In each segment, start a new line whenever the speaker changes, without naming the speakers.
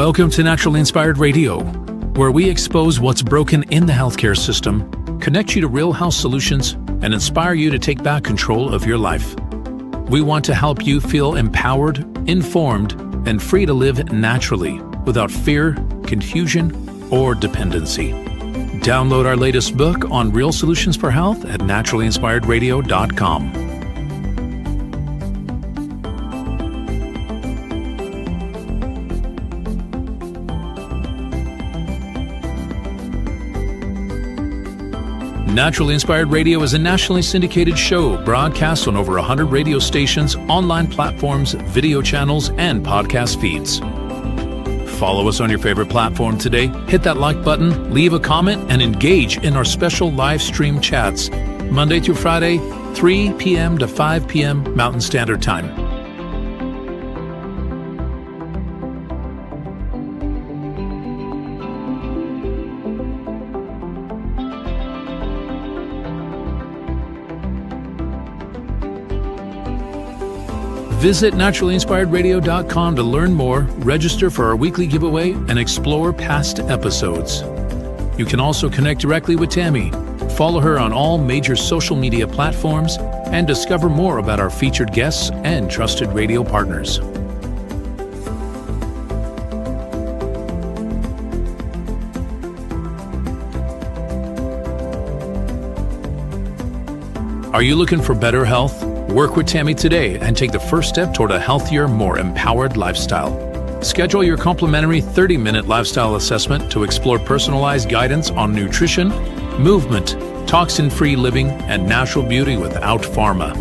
Welcome to Naturally Inspired Radio, where we expose what's broken in the healthcare system, connect you to real health solutions, and inspire you to take back control of your life. We want to help you feel empowered, informed, and free to live naturally without fear, confusion, or dependency. Download our latest book on real solutions for health at naturallyinspiredradio.com. Naturally Inspired Radio is a nationally syndicated show broadcast on over 100 radio stations, online platforms, video channels, and podcast feeds. Follow us on your favorite platform today, hit that like button, leave a comment, and engage in our special live stream chats, Monday through Friday, 3 p.m. to 5 p.m. Mountain Standard Time. Visit naturallyinspiredradio.com to learn more, register for our weekly giveaway, and explore past episodes. You can also connect directly with Tammy, follow her on all major social media platforms, and discover more about our featured guests and trusted radio partners. Are you looking for better health? Work with Tammy today and take the first step toward a healthier, more empowered lifestyle. Schedule your complimentary 30-minute lifestyle assessment to explore personalized guidance on nutrition, movement, toxin-free living, and natural beauty without pharma.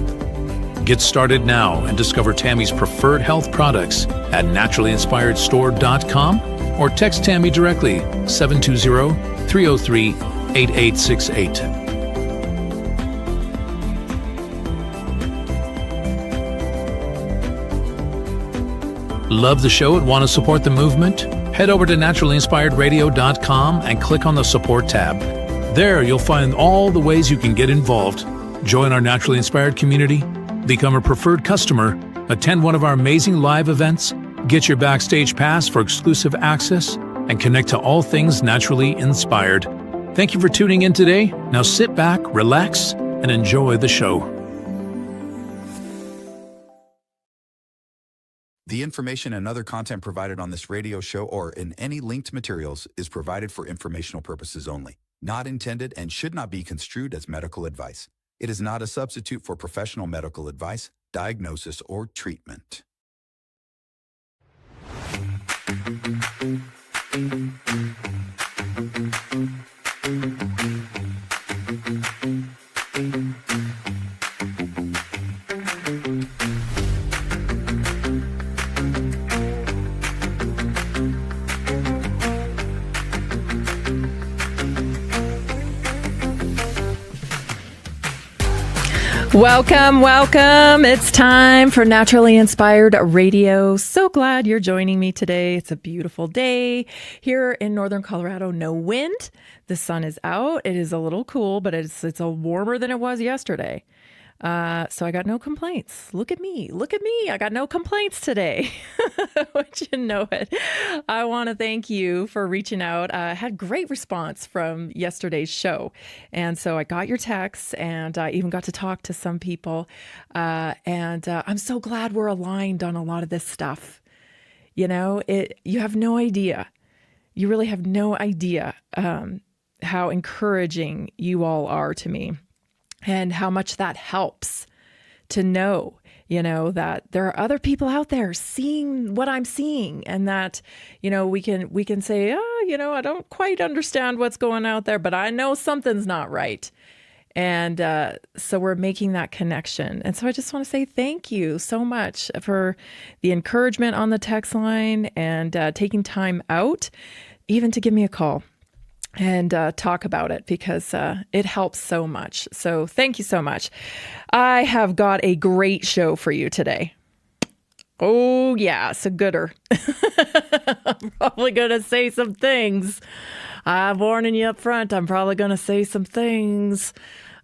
Get started now and discover Tammy's preferred health products at naturallyinspiredstore.com or text Tammy directly 720-303-8868. Love the show and want to support the movement? Head over to naturallyinspiredradio.com and click on the support tab. There you'll find all the ways you can get involved. Join our Naturally Inspired community, become a preferred customer, attend one of our amazing live events, get your backstage pass for exclusive access, and connect to all things naturally inspired. Thank you for tuning in today. Now sit back, relax, and enjoy the show.
The information and other content provided on this radio show or in any linked materials is provided for informational purposes only, not intended and should not be construed as medical advice. It is not a substitute for professional medical advice, diagnosis, or treatment.
Welcome, welcome. It's time for Naturally Inspired Radio. So glad you're joining me today. It's a beautiful day here in northern Colorado. No wind. The sun is out. It is a little cool, but it's a warmer than it was yesterday. So I got no complaints. Look at me. Look at me. I got no complaints today. Would you know it? I want to thank you for reaching out. I had great response from yesterday's show. And so I got your texts and I even got to talk to some people. And I'm so glad we're aligned on a lot of this stuff. You know, you have no idea. You really have no idea how encouraging you all are to me. And how much that helps to know, you know, that there are other people out there seeing what I'm seeing, and that, you know, we can say, oh, you know, I don't quite understand what's going out there, but I know something's not right. And so we're making that connection. And so I just want to say thank you so much for the encouragement on the text line and taking time out even to give me a call and talk about it, because it helps so much. So thank you so much. I have got a great show for you today. Oh, yeah, it's a gooder. I'm probably going to say some things. I'm warning you up front. I'm probably going to say some things.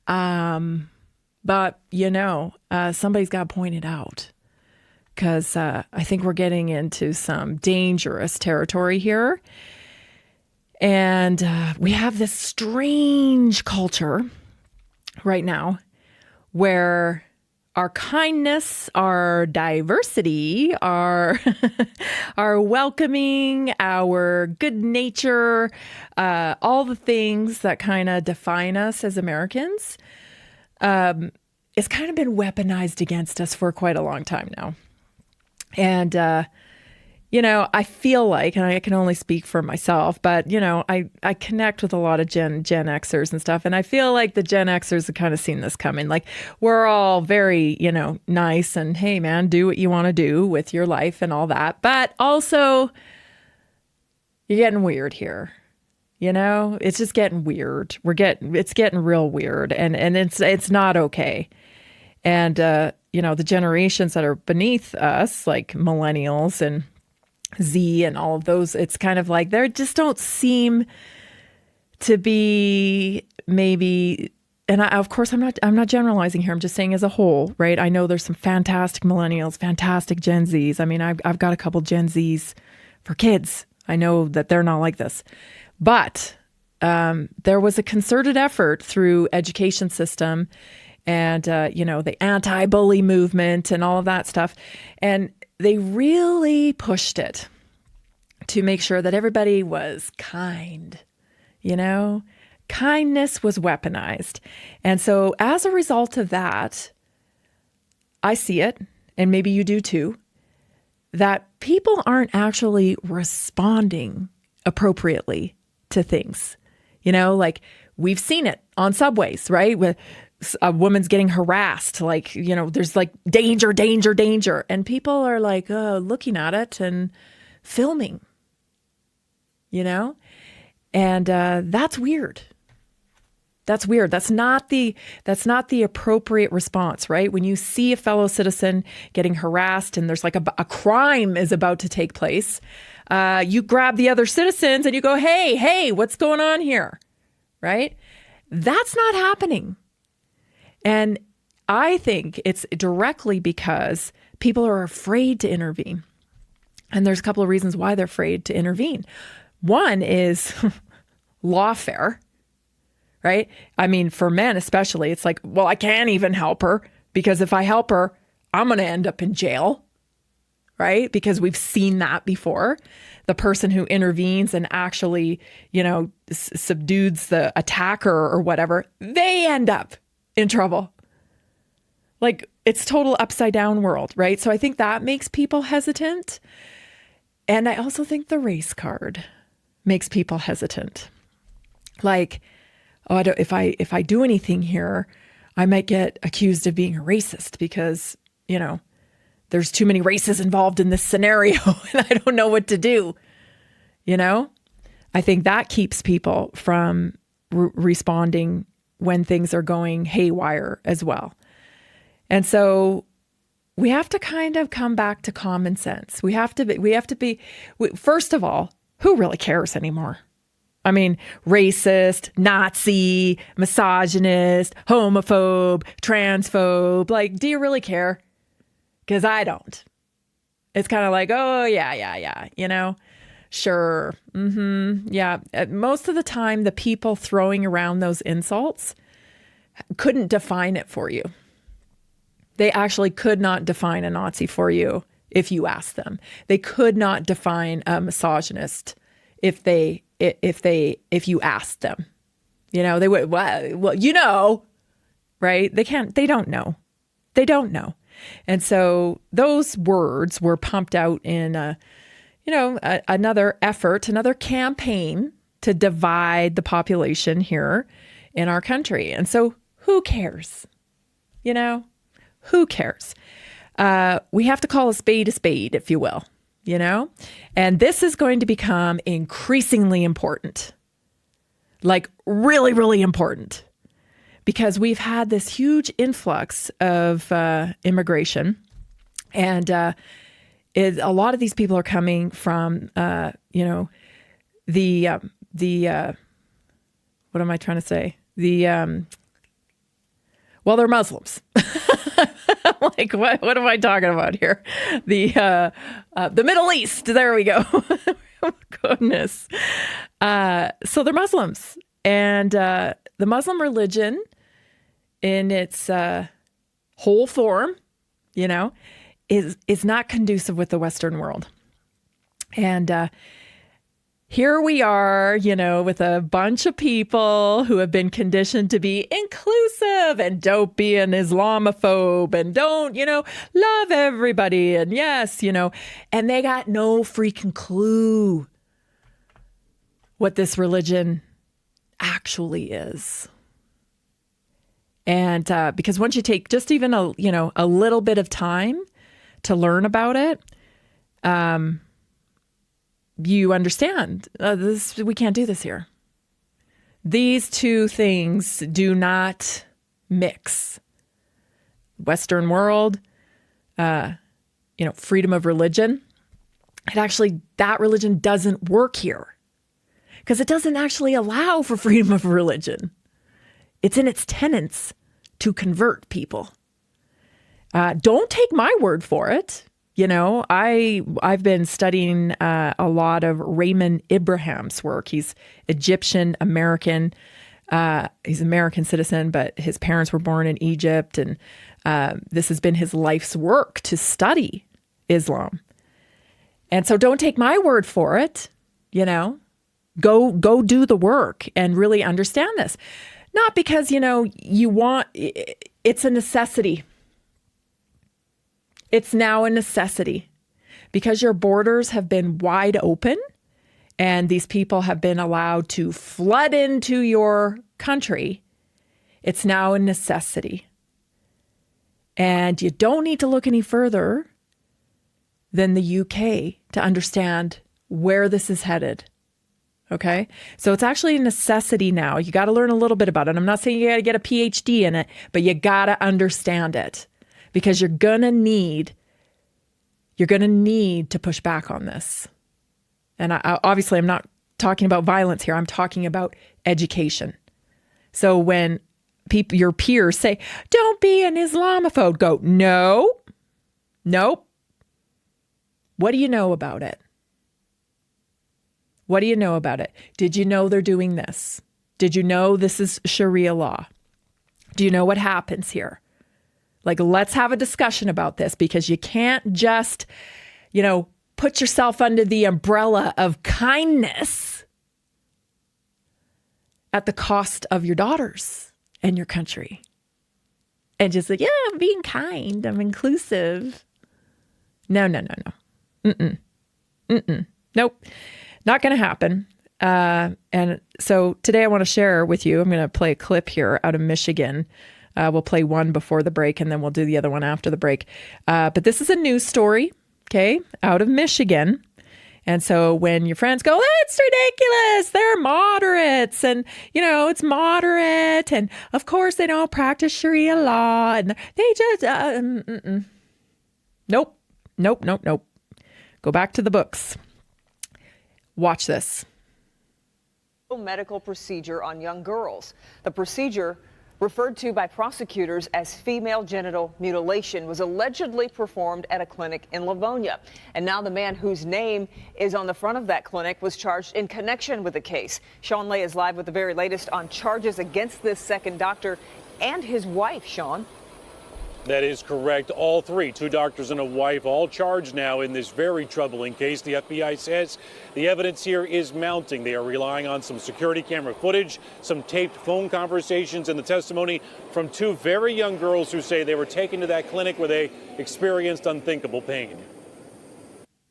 But, you know, somebody's got to point it out. because I think we're getting into some dangerous territory here. And we have this strange culture right now where our kindness, our diversity, our our welcoming, our good nature, all the things that kind of define us as Americans, it's kind of been weaponized against us for quite a long time now. And I feel like, and I can only speak for myself, but, I connect with a lot of Gen Xers and stuff. And I feel like the Gen Xers have kind of seen this coming. Like, we're all very, nice and, hey, man, do what you want to do with your life and all that. But also, you're getting weird here. It's just getting weird. It's getting real weird. And it's not okay. And, the generations that are beneath us, like millennials and Z and all of those, it's kind of like they just don't seem to be maybe, and of course I'm not generalizing here. I'm just saying as a whole, right? I know there's some fantastic millennials, fantastic Gen Zs. I mean, I've got a couple Gen Zs for kids. I know that they're not like this, but there was a concerted effort through education system and, the anti-bully movement and all of that stuff. And they really pushed it to make sure that everybody was kind, Kindness was weaponized. And so as a result of that, I see it, and maybe you do too, that people aren't actually responding appropriately to things. Like we've seen it on subways, right? With a woman's getting harassed, like, there's like danger, danger, danger. And people are like, looking at it and filming, and that's weird. That's weird. That's not the appropriate response, right? When you see a fellow citizen getting harassed and there's like a crime is about to take place, you grab the other citizens and you go, hey, what's going on here? Right? That's not happening. And I think it's directly because people are afraid to intervene. And there's a couple of reasons why they're afraid to intervene. One is lawfare, right? I mean, for men especially, it's like, well, I can't even help her because if I help her, I'm going to end up in jail, right? Because we've seen that before. The person who intervenes and actually, subdues the attacker or whatever, they end up in trouble. Like it's total upside down world, right? So I think that makes people hesitant. And I also think the race card makes people hesitant. Like, if I do anything here, I might get accused of being a racist because, there's too many races involved in this scenario and I don't know what to do. I think that keeps people from responding when things are going haywire as well. And so we have to kind of come back to common sense. We have to be, first of all, who really cares anymore? I mean, racist, Nazi, misogynist, homophobe, transphobe. Like, do you really care? Because I don't. It's kind of like, oh, yeah. Sure. Yeah. Most of the time, the people throwing around those insults couldn't define it for you. They actually could not define a Nazi for you if you asked them. They could not define a misogynist if you asked them. They would, well, right? They don't know. They don't know. And so those words were pumped out in another effort, another campaign to divide the population here in our country. And so who cares? Who cares? We have to call a spade, if you will, and this is going to become increasingly important, like really, really important, because we've had this huge influx of immigration and a lot of these people are coming from, what am I trying to say? They're Muslims. I'm like, what am I talking about here? The Middle East. There we go. Oh, goodness. So they're Muslims, and the Muslim religion in its whole form, is not conducive with the Western world. And here we are, with a bunch of people who have been conditioned to be inclusive and don't be an Islamophobe and don't, love everybody. And yes, and they got no freaking clue what this religion actually is. And because once you take just even a little bit of time to learn about it, you understand we can't do this here. These two things do not mix. Western world, freedom of religion. That religion doesn't work here because it doesn't actually allow for freedom of religion. It's in its tenets to convert people. Don't take my word for it. I've been studying a lot of Raymond Abraham's work. He's Egyptian American. He's American citizen, but his parents were born in Egypt, and this has been his life's work to study Islam. And so, don't take my word for it. Go do the work and really understand this. Not because you want. It's a necessity. It's now a necessity because your borders have been wide open and these people have been allowed to flood into your country. It's now a necessity. And you don't need to look any further than the UK to understand where this is headed. Okay? So it's actually a necessity now. You got to learn a little bit about it. I'm not saying you got to get a PhD in it, but you got to understand it. Because you're going to need to push back on this. And obviously, I'm not talking about violence here. I'm talking about education. So when your peers say, don't be an Islamophobe, go, nope. What do you know about it? What do you know about it? Did you know they're doing this? Did you know this is Sharia law? Do you know what happens here? Let's have a discussion about this because you can't just, put yourself under the umbrella of kindness at the cost of your daughters and your country. And just yeah, I'm being kind. I'm inclusive. No. Nope. Not going to happen. And so today I want to share with you, I'm going to play a clip here out of Michigan. We'll play one before the break and then we'll do the other one after the break. But this is a news story, okay, out of Michigan. And so when your friends go, that's ridiculous, they're moderates and, it's moderate. And of course they don't practice Sharia law and they just, Nope. Go back to the books. Watch this.
Medical procedure on young girls. The procedure, referred to by prosecutors as female genital mutilation, was allegedly performed at a clinic in Livonia. And now the man whose name is on the front of that clinic was charged in connection with the case. Sean Lay is live with the very latest on charges against this second doctor and his wife. Sean.
That is correct. All three, two doctors and a wife, all charged now in this very troubling case. The FBI says the evidence here is mounting. They are relying on some security camera footage, some taped phone conversations, and the testimony from two very young girls who say they were taken to that clinic where they experienced unthinkable pain.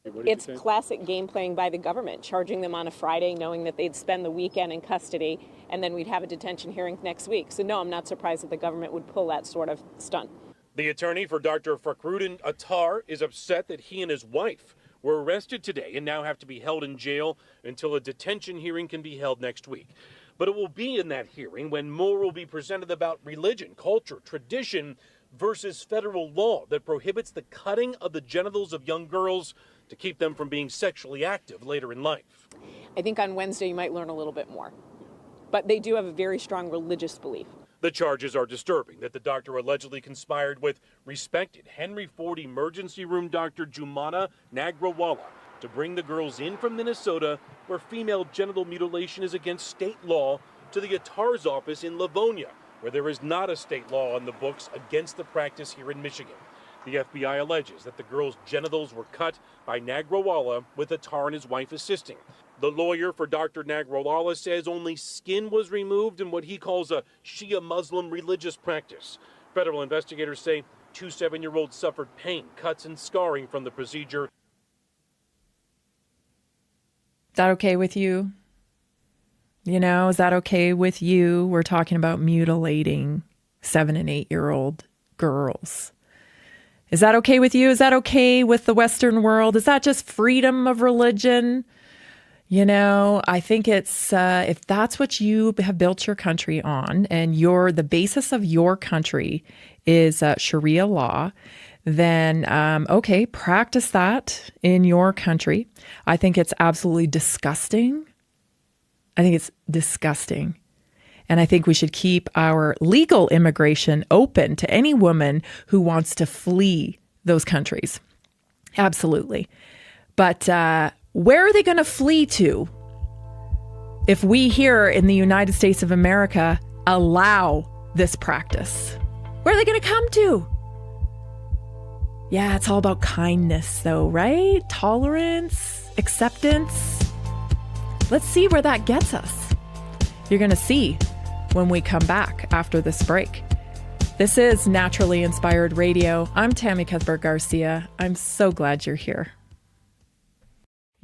It's classic game playing by the government, charging them on a Friday, knowing that they'd spend the weekend in custody, and then we'd have a detention hearing next week. So no, I'm not surprised that the government would pull that sort of stunt.
The attorney for Dr. Fakhruddin Attar is upset that he and his wife were arrested today and now have to be held in jail until a detention hearing can be held next week. But it will be in that hearing when more will be presented about religion, culture, tradition versus federal law that prohibits the cutting of the genitals of young girls to keep them from being sexually active later in life.
I think on Wednesday you might learn a little bit more. But they do have a very strong religious belief.
The charges are disturbing that the doctor allegedly conspired with respected Henry Ford emergency room doctor Jumana Nagrawala to bring the girls in from Minnesota, where female genital mutilation is against state law, to the Attar's office in Livonia, where there is not a state law on the books against the practice here in Michigan. The FBI alleges that the girls' genitals were cut by Nagrawala, with Attar and his wife assisting. The lawyer for Dr. Nagrawala says only skin was removed in what he calls a Shia Muslim religious practice. Federal investigators say 2 7-year-olds suffered pain, cuts, and scarring from the procedure.
Is that okay with you? Is that okay with you? We're talking about mutilating 7 and 8-year-old girls. Is that okay with you? Is that okay with the Western world? Is that just freedom of religion? I think it's, if that's what you have built your country on, and the basis of your country is Sharia law, then, okay, practice that in your country. I think it's absolutely disgusting. I think it's disgusting. And I think we should keep our legal immigration open to any woman who wants to flee those countries. Absolutely. But where are they going to flee to if we here in the United States of America allow this practice? Where are they going to come to? Yeah, it's all about kindness though, right? Tolerance, acceptance. Let's see where that gets us. You're going to see when we come back after this break. This is Naturally Inspired Radio. I'm Tammy Cuthbert Garcia. I'm so glad you're here.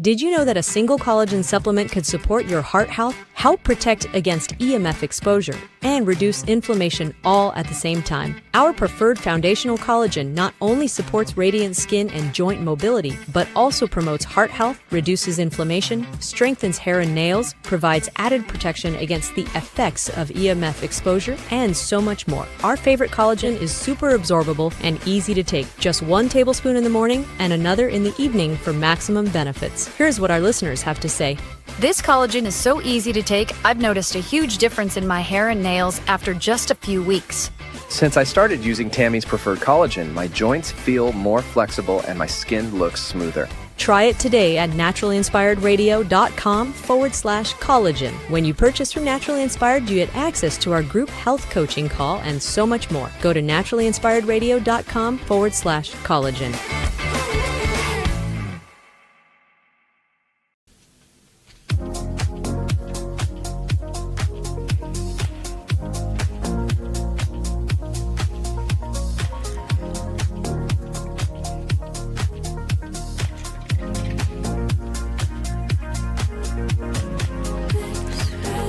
Did you know that a single collagen supplement could support your heart health, help protect against EMF exposure, and reduce inflammation all at the same time? Our preferred foundational collagen not only supports radiant skin and joint mobility, but also promotes heart health, reduces inflammation, strengthens hair and nails, provides added protection against the effects of EMF exposure, and so much more. Our favorite collagen is super absorbable and easy to take. Just 1 tablespoon in the morning and another in the evening for maximum benefits. Here's what our listeners have to say.
This collagen is so easy to take, I've noticed a huge difference in my hair and nails after just a few weeks.
Since I started using Tammy's preferred collagen, my joints feel more flexible and my skin looks smoother.
Try it today at naturalinspiredradio.com/collagen. When you purchase from Naturally Inspired, you get access to our group health coaching call and so much more. Go to naturalinspiredradio.com/collagen.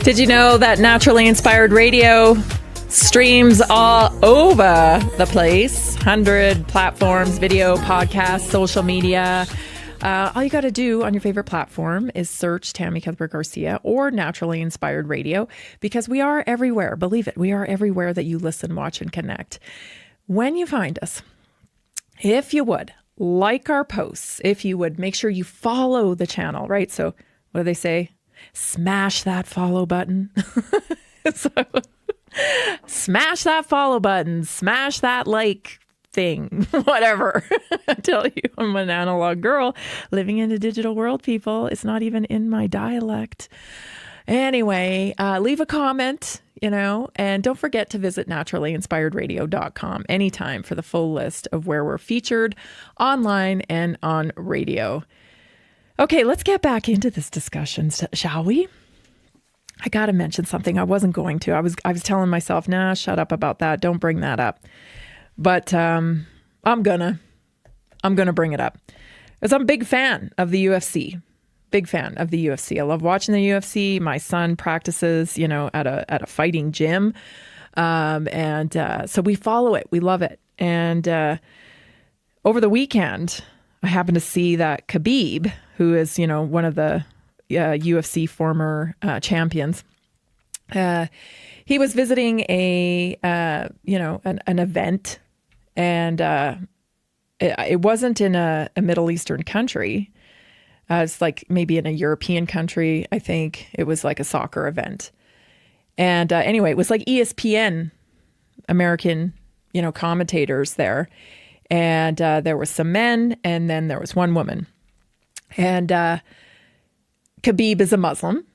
Did you know that Naturally Inspired Radio streams all over the place? 100 platforms, video, podcasts, social media. All you got to do on your favorite platform is search Tammy Cuthbert Garcia or Naturally Inspired Radio, because we are everywhere. Believe it, we are everywhere that you listen, watch, and connect. When you find us, if you would like our posts, if you would make sure you follow the channel, right? So what do they say? Smash that follow button. So, smash that follow button, smash that like thing, whatever. I tell you, I'm an analog girl living in a digital world, people. It's not even in my dialect. Anyway, leave a comment, and don't forget to visit naturalinspiredradio.com anytime for the full list of where we're featured online and on radio. Okay, let's get back into this discussion, shall we? I got to mention something I wasn't going to. I was telling myself, nah, shut up about that. Don't bring that up. But I'm gonna bring it up. Because I'm a big fan of the UFC. Big fan of the UFC. I love watching the UFC. My son practices, at a fighting gym. So we follow it. We love it. And over the weekend, I happened to see that Khabib, who is, one of the UFC former champions, he was visiting an event, and it wasn't in a Middle Eastern country. It's like maybe in a European country. I think it was like a soccer event. And anyway, it was like ESPN American, commentators there. And there was some men, and then there was one woman. And Khabib is a Muslim.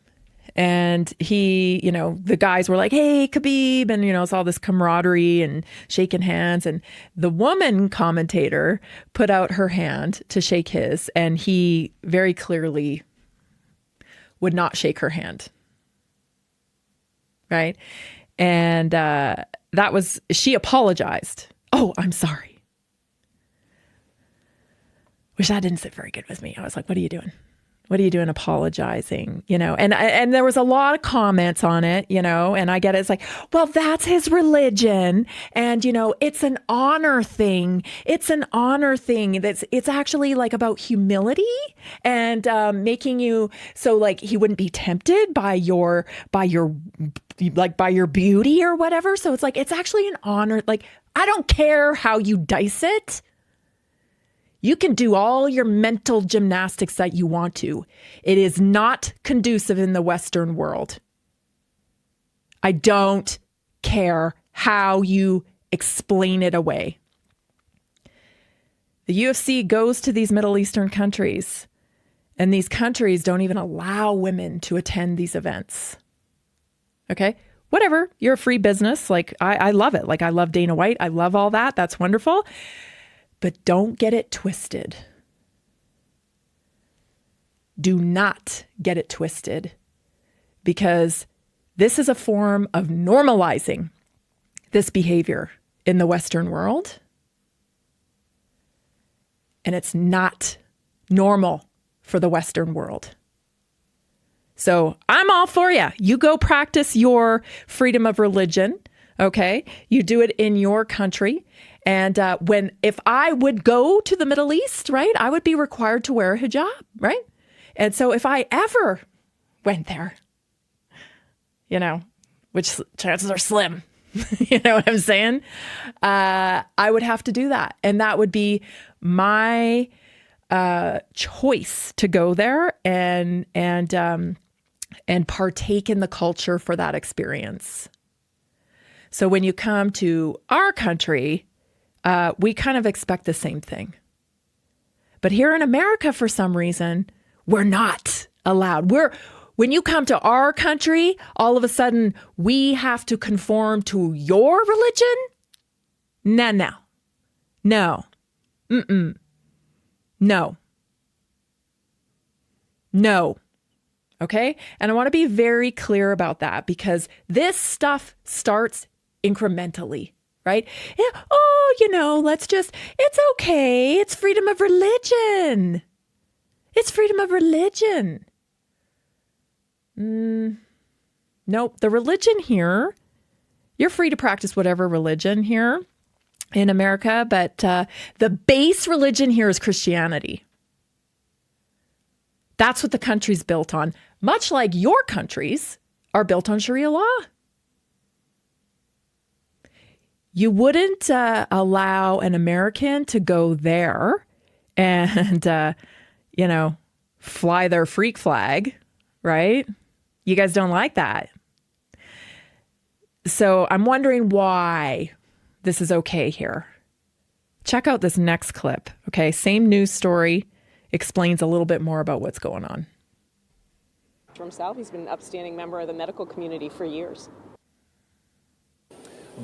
And he, the guys were like, hey, Khabib. And, it's all this camaraderie and shaking hands. And the woman commentator put out her hand to shake his. And he very clearly would not shake her hand. Right. And she apologized. Oh, I'm sorry. Which that didn't sit very good with me. I was like, what are you doing? What are you doing apologizing? And there was a lot of comments on it, and I get it. It's like, well, that's his religion. And, it's an honor thing. It's an honor thing. It's actually like about humility and making you so like he wouldn't be tempted by your beauty or whatever. So it's like, it's actually an honor. Like, I don't care how you dice it. You can do all your mental gymnastics that you want to. It is not conducive in the Western world. I don't care how you explain it away. The UFC goes to these Middle Eastern countries, and these countries don't even allow women to attend these events. Okay? Whatever. You're a free business. Like, I love it. Like, I love Dana White. I love all that. That's wonderful. But don't get it twisted. Do not get it twisted, because this is a form of normalizing this behavior in the Western world. And it's not normal for the Western world. So I'm all for you. You go practice your freedom of religion. Okay. You do it in your country. And if I would go to the Middle East, right, I would be required to wear a hijab, right? And so if I ever went there, which chances are slim, you know what I'm saying? I would have to do that. And that would be my choice to go there and partake in the culture for that experience. So when you come to our country, we kind of expect the same thing. But here in America, for some reason, we're not allowed. When you come to our country, all of a sudden, we have to conform to your religion? No. Mm-mm. No. Okay? And I want to be very clear about that, because this stuff starts incrementally. Right? Yeah. Oh, it's okay. It's freedom of religion. It's freedom of religion. Nope. The religion here, you're free to practice whatever religion here in America, but the base religion here is Christianity. That's what the country's built on, much like your countries are built on Sharia law. You wouldn't allow an American to go there and, fly their freak flag, right? You guys don't like that. So I'm wondering why this is okay here. Check out this next clip, okay? Same news story, explains a little bit more about what's going on.
For himself, he's been an upstanding member of the medical community for years.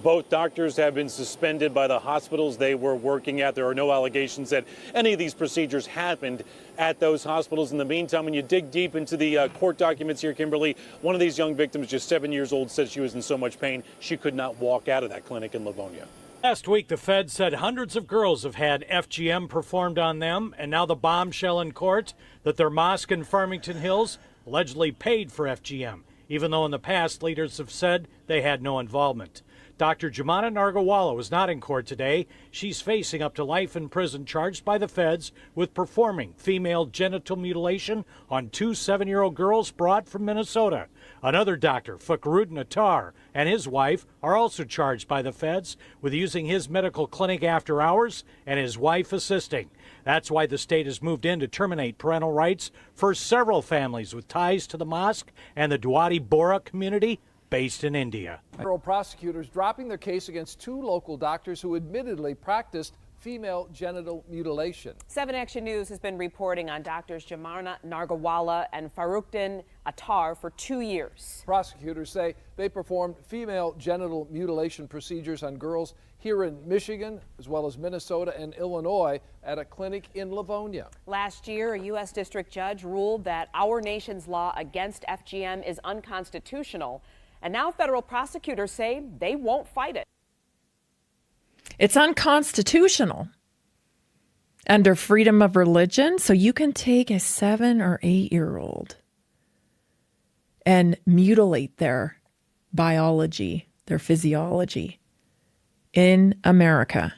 Both doctors have been suspended by the hospitals they were working at. There are no allegations that any of these procedures happened at those hospitals. In the meantime, when you dig deep into the court documents here, Kimberly, one of these young victims, just 7 years old, said she was in so much pain she could not walk out of that clinic in Livonia.
Last week, the Fed said hundreds of girls have had FGM performed on them, and now the bombshell in court that their mosque in Farmington Hills allegedly paid for FGM, even though in the past leaders have said they had no involvement. Dr. Jumana Nargawala was not in court today. She's facing up to life in prison, charged by the feds with performing female genital mutilation on 2 7-year-old girls brought from Minnesota. Another doctor, Fakhruddin Attar, and his wife are also charged by the feds with using his medical clinic after hours and his wife assisting. That's why the state has moved in to terminate parental rights for several families with ties to the mosque and the Duwadi Bora community based in India.
Federal prosecutors dropping their case against 2 local doctors who admittedly practiced female genital mutilation.
7 Action News has been reporting on doctors Jamarna Nargawala and Faruqdin Attar for 2 years.
Prosecutors say they performed female genital mutilation procedures on girls here in Michigan, as well as Minnesota and Illinois, at a clinic in Livonia.
Last year, a U.S. district judge ruled that our nation's law against FGM is unconstitutional, and now federal prosecutors say they won't fight it.
It's unconstitutional under freedom of religion. So you can take a 7 or 8-year-old and mutilate their biology, their physiology in America.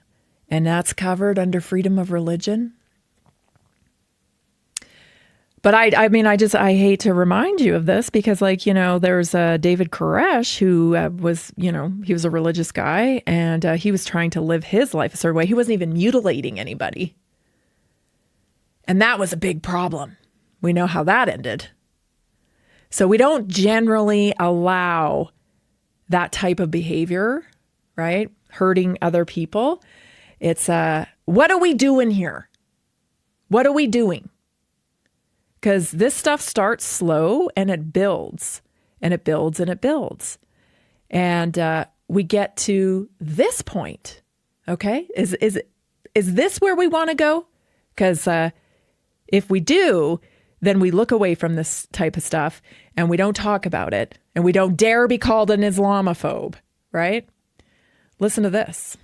And that's covered under freedom of religion. But I hate to remind you of this because, there's David Koresh who he was a religious guy and he was trying to live his life a certain way. He wasn't even mutilating anybody. And that was a big problem. We know how that ended. So we don't generally allow that type of behavior, right? Hurting other people. It's, what are we doing here? What are we doing? Because this stuff starts slow and it builds and it builds and it builds. And we get to this point. Okay. Is this where we want to go? Because if we do, then we look away from this type of stuff and we don't talk about it and we don't dare be called an Islamophobe, right? Listen to this.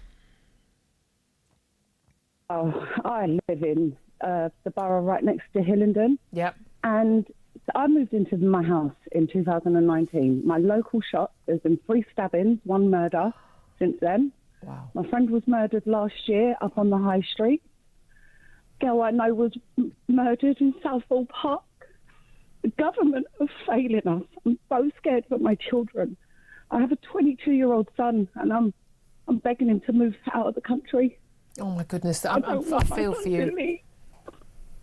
Oh, I live in the borough right next to Hillingdon.
Yep.
And I moved into my house in 2019. My local shop, there's been 3 stabbings, 1 murder since then.
Wow.
My friend was murdered last year up on the high street. Girl I know was murdered in Southall Park. The government are failing us. I'm so scared for my children. I have a 22-year-old son and I'm begging him to move out of the country.
Oh my goodness, I feel for you.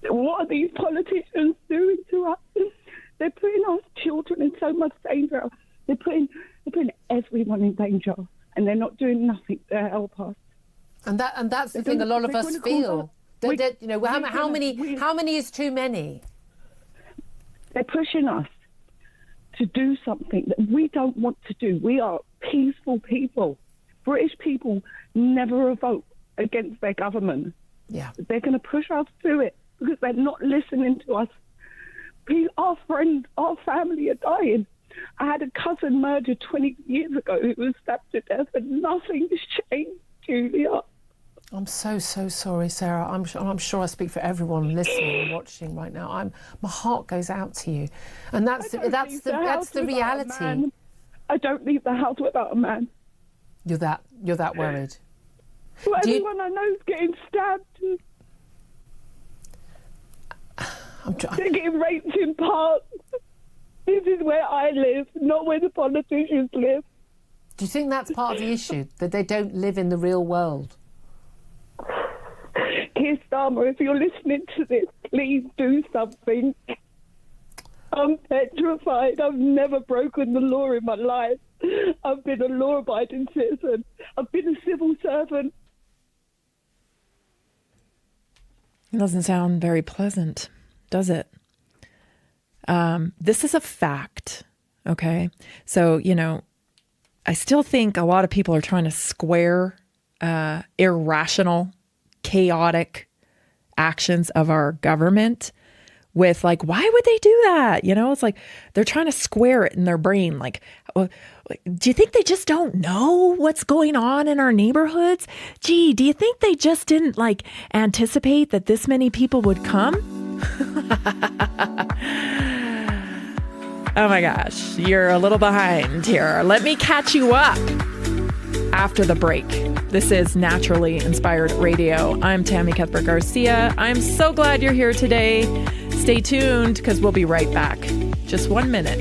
What are these politicians doing to us? They're putting our children in so much danger. They're putting everyone in danger, and they're not doing nothing to help us.
And that's the thing. A lot of us feel. How many is too many?
They're pushing us to do something that we don't want to do. We are peaceful people. British people never vote against their government.
Yeah,
they're going to push us to it because they're not listening to us. Our friends, our family are dying. I had a cousin murdered 20 years ago who was stabbed to death, and nothing has changed, Julia.
I'm so sorry, Sarah. I'm sure I speak for everyone listening and watching right now. My heart goes out to you, and that's the reality.
I don't leave the house without a man.
You're that worried.
Well, everyone I know is getting stabbed. They're getting raped in parks. This is where I live, not where the politicians live.
Do you think that's part of the issue, that they don't live in the real world?
Keir Starmer, if you're listening to this, please do something. I'm petrified. I've never broken the law in my life. I've been a law-abiding citizen. I've been a civil servant.
It doesn't sound very pleasant, does it? This is a fact, okay? So, I still think a lot of people are trying to square irrational, chaotic actions of our government with why would they do that? It's like they're trying to square it in their brain. Do you think they just don't know what's going on in our neighborhoods? Gee, do you think they just didn't anticipate that this many people would come? Oh my gosh, you're a little behind here. Let me catch you up after the break. This is Naturally Inspired Radio. I'm Tammy Cuthbert Garcia. I'm so glad you're here today. Stay tuned because we'll be right back. Just 1 minute.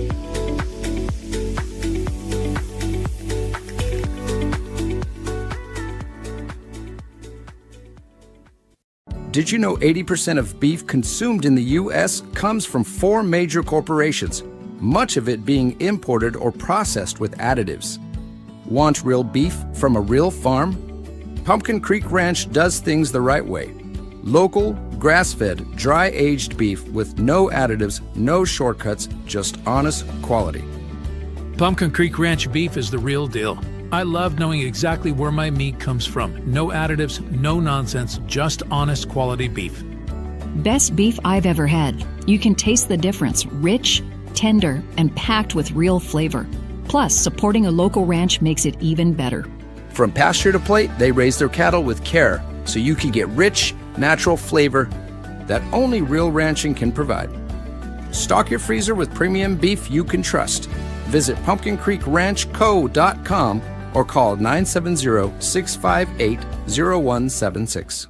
Did you know 80% of beef consumed in the U.S. comes from 4 major corporations? much of it being imported or processed with additives. Want real beef from a real farm? Pumpkin Creek Ranch does things the right way. Local, grass-fed, dry-aged beef with no additives, no shortcuts, just honest quality.
Pumpkin Creek Ranch beef is the real deal. I love knowing exactly where my meat comes from. No additives, no nonsense, just honest quality beef.
Best beef I've ever had. You can taste the difference. Rich, tender, and packed with real flavor. Plus, supporting a local ranch makes it even better.
From pasture to plate, they raise their cattle with care, so you can get rich, natural flavor that only real ranching can provide. Stock your freezer with premium beef you can trust. Visit pumpkincreekranchco.com or call 970-658-0176.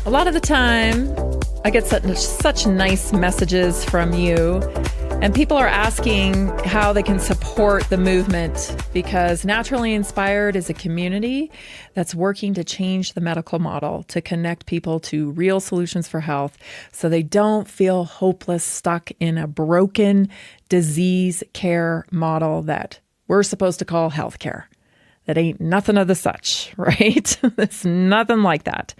A lot of the time, I get such nice messages from you, and people are asking how they can support the movement, because Naturally Inspired is a community that's working to change the medical model, to connect people to real solutions for health so they don't feel hopeless, stuck in a broken disease care model that we're supposed to call healthcare. That ain't nothing of the such, right? It's nothing like that.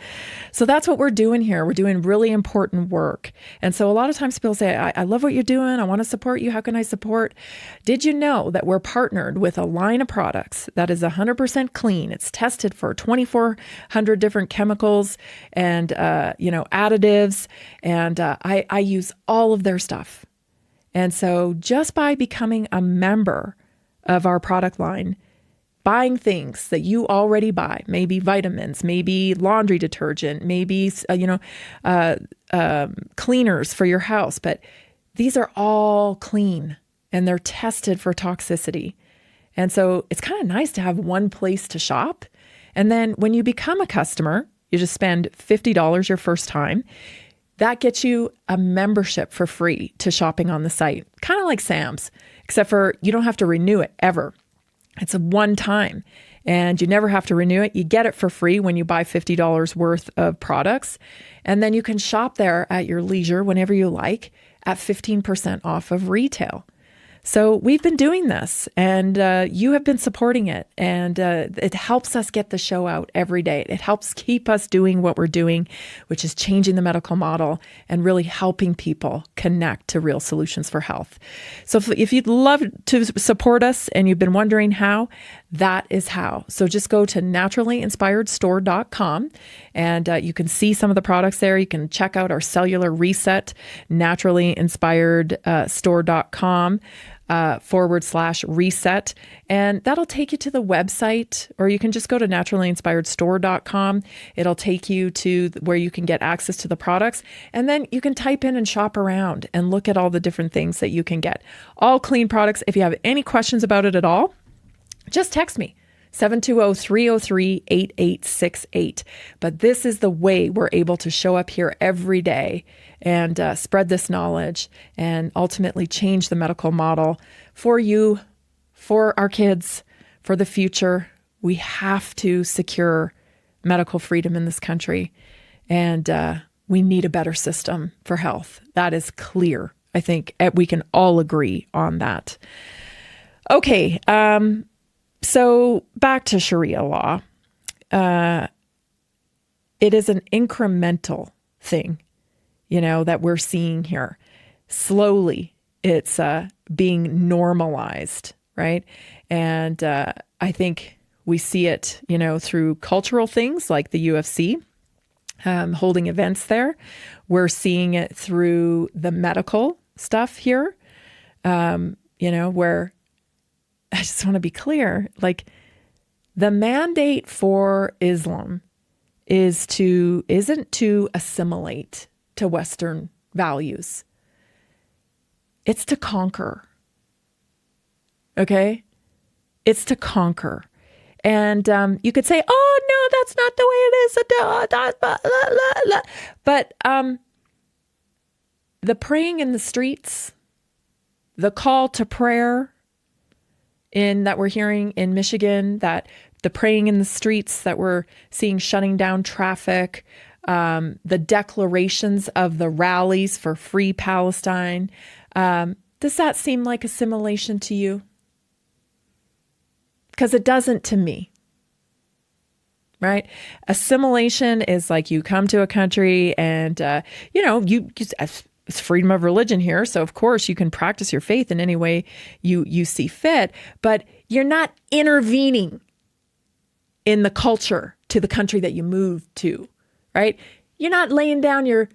So that's what we're doing here. We're doing really important work. And so a lot of times people say, I love what you're doing. I want to support you. How can I support? Did you know that we're partnered with a line of products that is 100% clean? It's tested for 2,400 different chemicals and, additives. And I use all of their stuff. And so just by becoming a member of our product line, buying things that you already buy, maybe vitamins, maybe laundry detergent, maybe, cleaners for your house. But these are all clean and they're tested for toxicity. And so it's kind of nice to have one place to shop. And then when you become a customer, you just spend $50 your first time. That gets you a membership for free to shopping on the site, kind of like Sam's, except for you don't have to renew it ever. It's a one time and you never have to renew it. You get it for free when you buy $50 worth of products. And then you can shop there at your leisure whenever you like at 15% off of retail. So we've been doing this and you have been supporting it. And it helps us get the show out every day. It helps keep us doing what we're doing, which is changing the medical model and really helping people connect to real solutions for health. So if you'd love to support us and you've been wondering how, that is how. So just go to naturallyinspiredstore.com and you can see some of the products there. You can check out our cellular reset, naturallyinspiredstore.com. /reset. And that'll take you to the website, or you can just go to naturallyinspiredstore.com. It'll take you to where you can get access to the products. And then you can type in and shop around and look at all the different things that you can get. All clean products. If you have any questions about it at all, just text me. 720-303-8868. But this is the way we're able to show up here every day and spread this knowledge and ultimately change the medical model for you, for our kids, for the future. We have to secure medical freedom in this country, and we need a better system for health. That is clear. I think we can all agree on that. Okay, so back to Sharia law. It is an incremental thing, that we're seeing here. Slowly, it's being normalized, right? And I think we see it, through cultural things like the UFC, holding events there. We're seeing it through the medical stuff here, where I just want to be clear, like the mandate for Islam isn't to assimilate to Western values. It's to conquer. Okay? It's to conquer. And you could say, oh, no, that's not the way it is. But the praying in the streets, the call to prayer that we're hearing in Michigan, that the praying in the streets that we're seeing shutting down traffic, the declarations of the rallies for free Palestine, does that seem like assimilation to you? Because it doesn't to me, right? Assimilation is like you come to a country and, it's freedom of religion here. So, of course, you can practice your faith in any way you see fit, but you're not intervening in the culture to the country that you moved to, right? You're not laying down your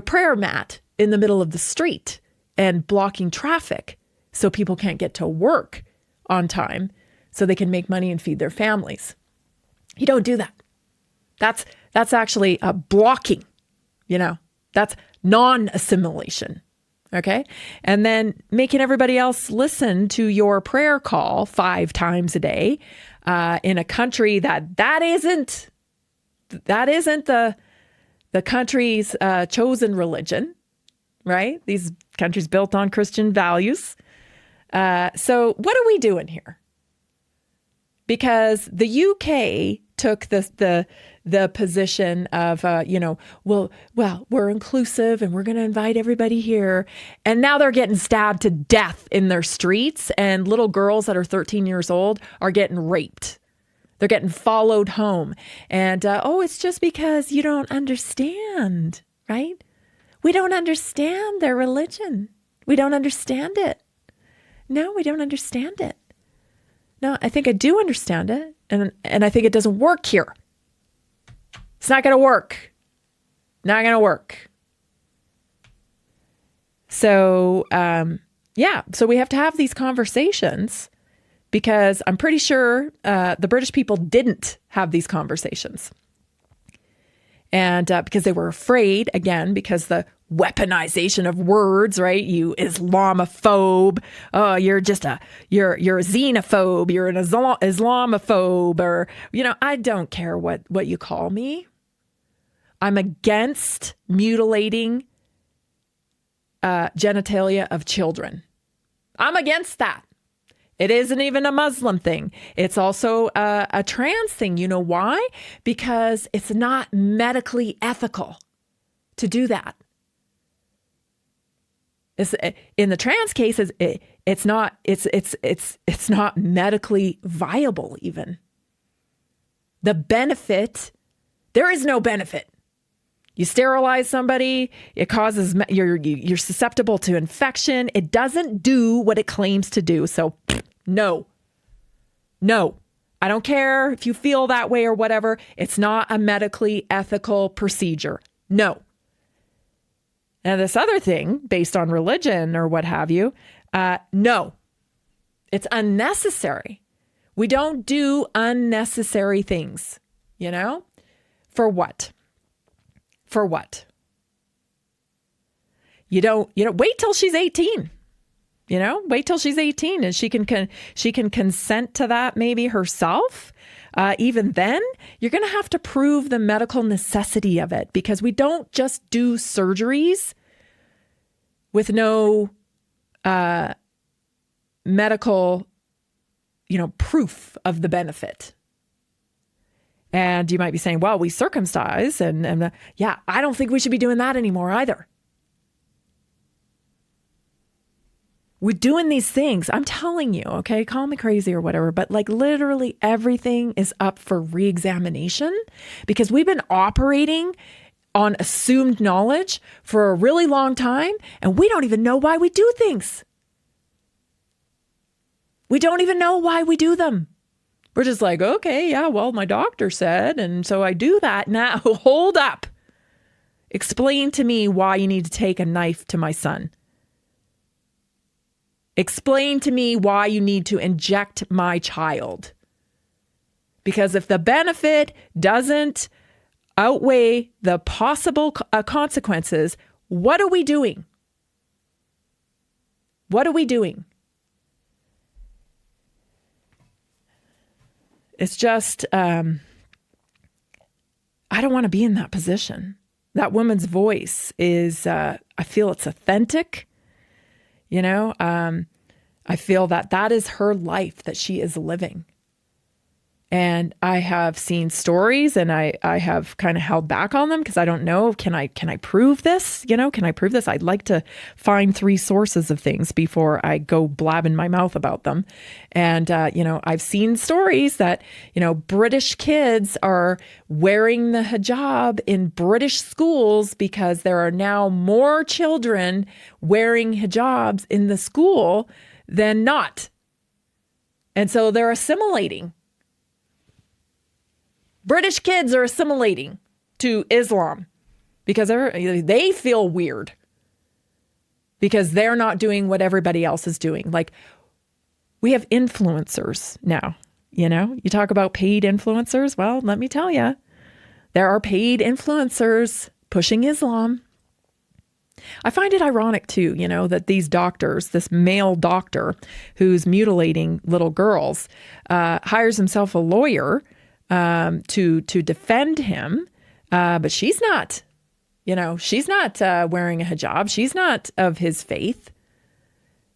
prayer mat in the middle of the street and blocking traffic so people can't get to work on time so they can make money and feed their families. You don't do that. That's actually a blocking, that's non-assimilation. Okay. And then making everybody else listen to your prayer call 5 times a day in a country that isn't the country's chosen religion, right? These countries built on Christian values. So what are we doing here? Because the UK took the position of, we're inclusive and we're going to invite everybody here. And now they're getting stabbed to death in their streets, and little girls that are 13 years old are getting raped. They're getting followed home. And, it's just because you don't understand, right? We don't understand their religion. We don't understand it. No, we don't understand it. No, I think I do understand it. And I think it doesn't work here. It's not going to work. Not going to work. So, so we have to have these conversations, because I'm pretty sure the British people didn't have these conversations. And because they were afraid, again, because the weaponization of words, right? You Islamophobe. Oh, you're a xenophobe. You're an Islamophobe, or, I don't care what you call me. I'm against mutilating genitalia of children. I'm against that. It isn't even a Muslim thing. It's also a trans thing. You know why? Because it's not medically ethical to do that. In the trans cases, it's not medically viable even. The benefit, there is no benefit. You sterilize somebody, it causes, you're susceptible to infection. It doesn't do what it claims to do. So no, I don't care if you feel that way or whatever. It's not a medically ethical procedure. No. Now, this other thing, based on religion or what have you, no, it's unnecessary. We don't do unnecessary things, For what? For what? You don't wait till she's 18. Wait till she's 18 and she can consent to that maybe herself. Even then, you're going to have to prove the medical necessity of it, because we don't just do surgeries with no medical, proof of the benefit. And you might be saying, well, we circumcise and I don't think we should be doing that anymore either. We're doing these things. I'm telling you, okay, call me crazy or whatever, but like literally everything is up for reexamination, because we've been operating on assumed knowledge for a really long time, and we don't even know why we do things. We don't even know why we do them. We're just like, okay, yeah, well, my doctor said, and so I do that. Now, hold up. Explain to me why you need to take a knife to my son. Explain to me why you need to inject my child. Because if the benefit doesn't outweigh the possible consequences, what are we doing? What are we doing? It's just, I don't want to be in that position. That woman's voice is, I feel it's authentic. You know, I feel that is her life that she is living. And I have seen stories, and I have kind of held back on them because I don't know, can I prove this? You know, can I prove this? I'd like to find 3 sources of things before I go blabbing my mouth about them. And, you know, I've seen stories that, you know, British kids are wearing the hijab in British schools because there are now more children wearing hijabs in the school than not. And so they're assimilating. British kids are assimilating to Islam because they feel weird because they're not doing what everybody else is doing. Like, we have influencers now, you know, you talk about paid influencers. Well, let me tell you, there are paid influencers pushing Islam. I find it ironic too, you know, that these doctors, this male doctor who's mutilating little girls, hires himself a lawyer to defend him. But she's not, you know, she's not wearing a hijab. She's not of his faith.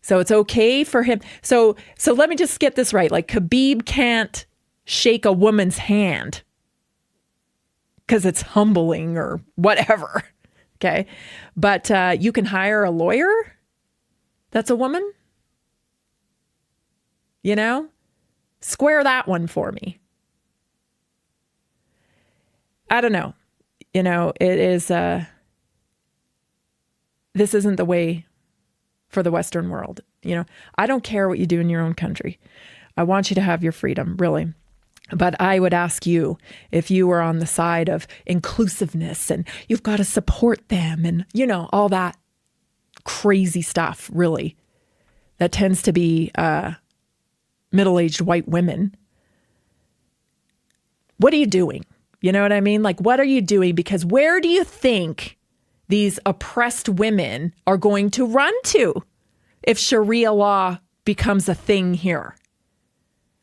So it's okay for him. So let me just get this right. Like, Khabib can't shake a woman's hand because it's humbling or whatever. Okay. But you can hire a lawyer that's a woman. You know, square that one for me. I don't know. You know, it is, this isn't the way for the Western world. You know, I don't care what you do in your own country. I want you to have your freedom, really. But I would ask you, if you were on the side of inclusiveness and you've got to support them and, you know, all that crazy stuff, really, that tends to be middle-aged white women. What are you doing? You know what I mean? Like, what are you doing? Because where do you think these oppressed women are going to run to if Sharia law becomes a thing here?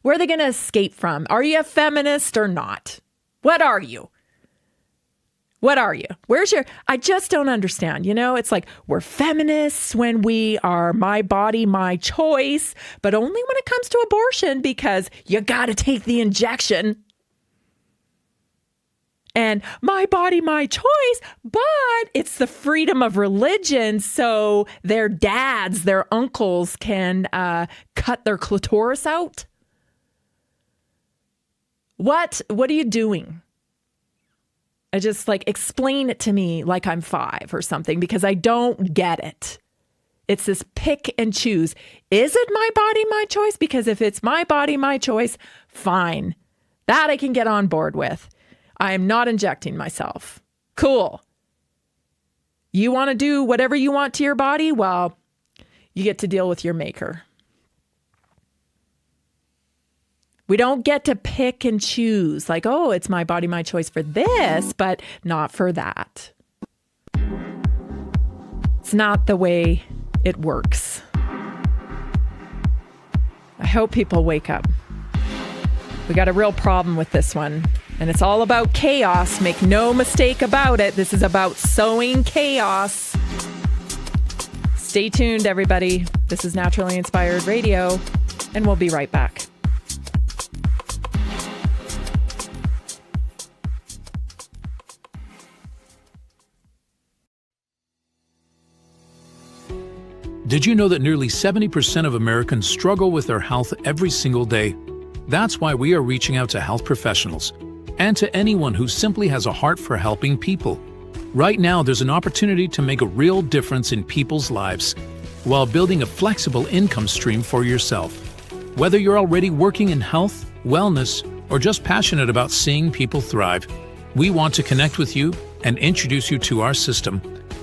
Where are they going to escape from? Are you a feminist or not? What are you? What are you? Where's your... I just don't understand. You know, it's like we're feminists when we are my body, my choice, but only when it comes to abortion because you got to take the injection. And my body, my choice, but it's the freedom of religion. So their dads, their uncles can cut their clitoris out. What are you doing? I just explain it to me like I'm 5 or something because I don't get it. It's this pick and choose. Is it my body, my choice? Because if it's my body, my choice, fine. That I can get on board with. I am not injecting myself. Cool. You want to do whatever you want to your body? Well, you get to deal with your maker. We don't get to pick and choose like, oh, it's my body, my choice for this, but not for that. It's not the way it works. I hope people wake up. We got a real problem with this one. And it's all about chaos. Make no mistake about it. This is about sowing chaos. Stay tuned, everybody. This is Naturally Inspired Radio, and we'll be right back.
Did you know that nearly 70% of Americans struggle with their health every single day? That's why we are reaching out to health professionals and to anyone who simply has a heart for helping people. Right now, there's an opportunity to make a real difference in people's lives while building a flexible income stream for yourself. Whether you're already working in health, wellness, or just passionate about seeing people thrive, we want to connect with you and introduce you to our system.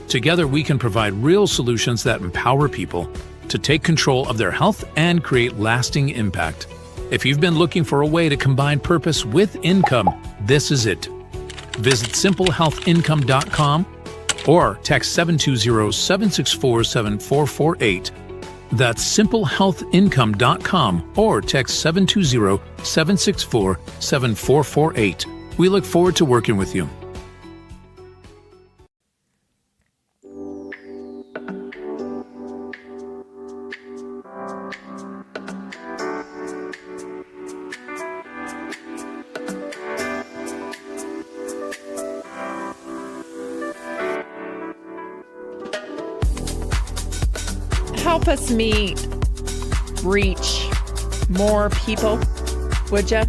Together, we can provide real solutions that empower people to take control of their health and create lasting impact. If you've been looking for a way to combine purpose with income, this is it. Visit simplehealthincome.com or text 720-764-7448 That's simplehealthincome.com or text 720-764-7448. We look forward to working with you.
Help us reach more people, would you?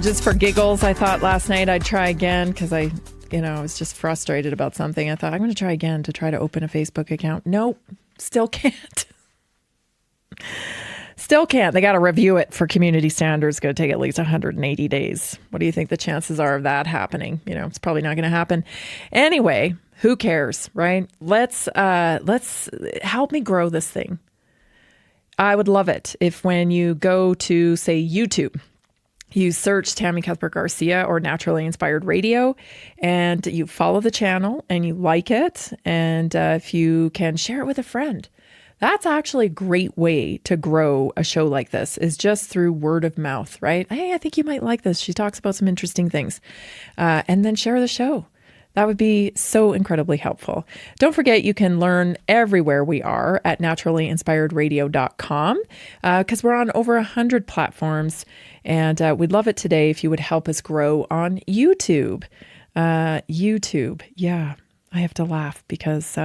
Just for giggles, I thought last night I'd try again because I was just frustrated about something. I thought I'm going to try again to try to open a Facebook account. Nope, still can't. Still can't. They got to review it for community standards. It's going to take at least 180 days. What do you think the chances are of that happening? It's probably not going to happen. Anyway, who cares, right? Let's help me grow this thing. I would love it if when you go to, say, YouTube, you search Tammy Cuthbert Garcia or Naturally Inspired Radio, and you follow the channel and you like it. And if you can share it with a friend, that's actually a great way to grow a show like this, is just through word of mouth, right? Hey, I think you might like this. She talks about some interesting things. And then share the show. That would be so incredibly helpful. Don't forget, you can learn everywhere we are at naturallyinspiredradio.com because we're on over 100 platforms. And we'd love it today if you would help us grow on YouTube. YouTube, yeah, I have to laugh because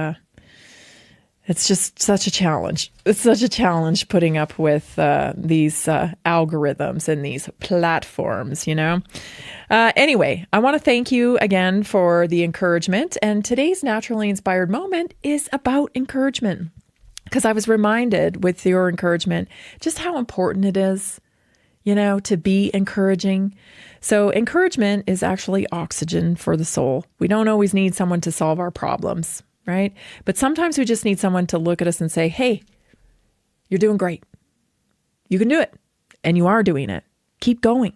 it's just such a challenge. It's such a challenge putting up with these algorithms and these platforms, Anyway, I want to thank you again for the encouragement. And today's Naturally Inspired Moment is about encouragement, because I was reminded with your encouragement just how important it is, to be encouraging. So encouragement is actually oxygen for the soul. We don't always need someone to solve our problems, right? But sometimes we just need someone to look at us and say, hey, you're doing great. You can do it. And you are doing it. Keep going.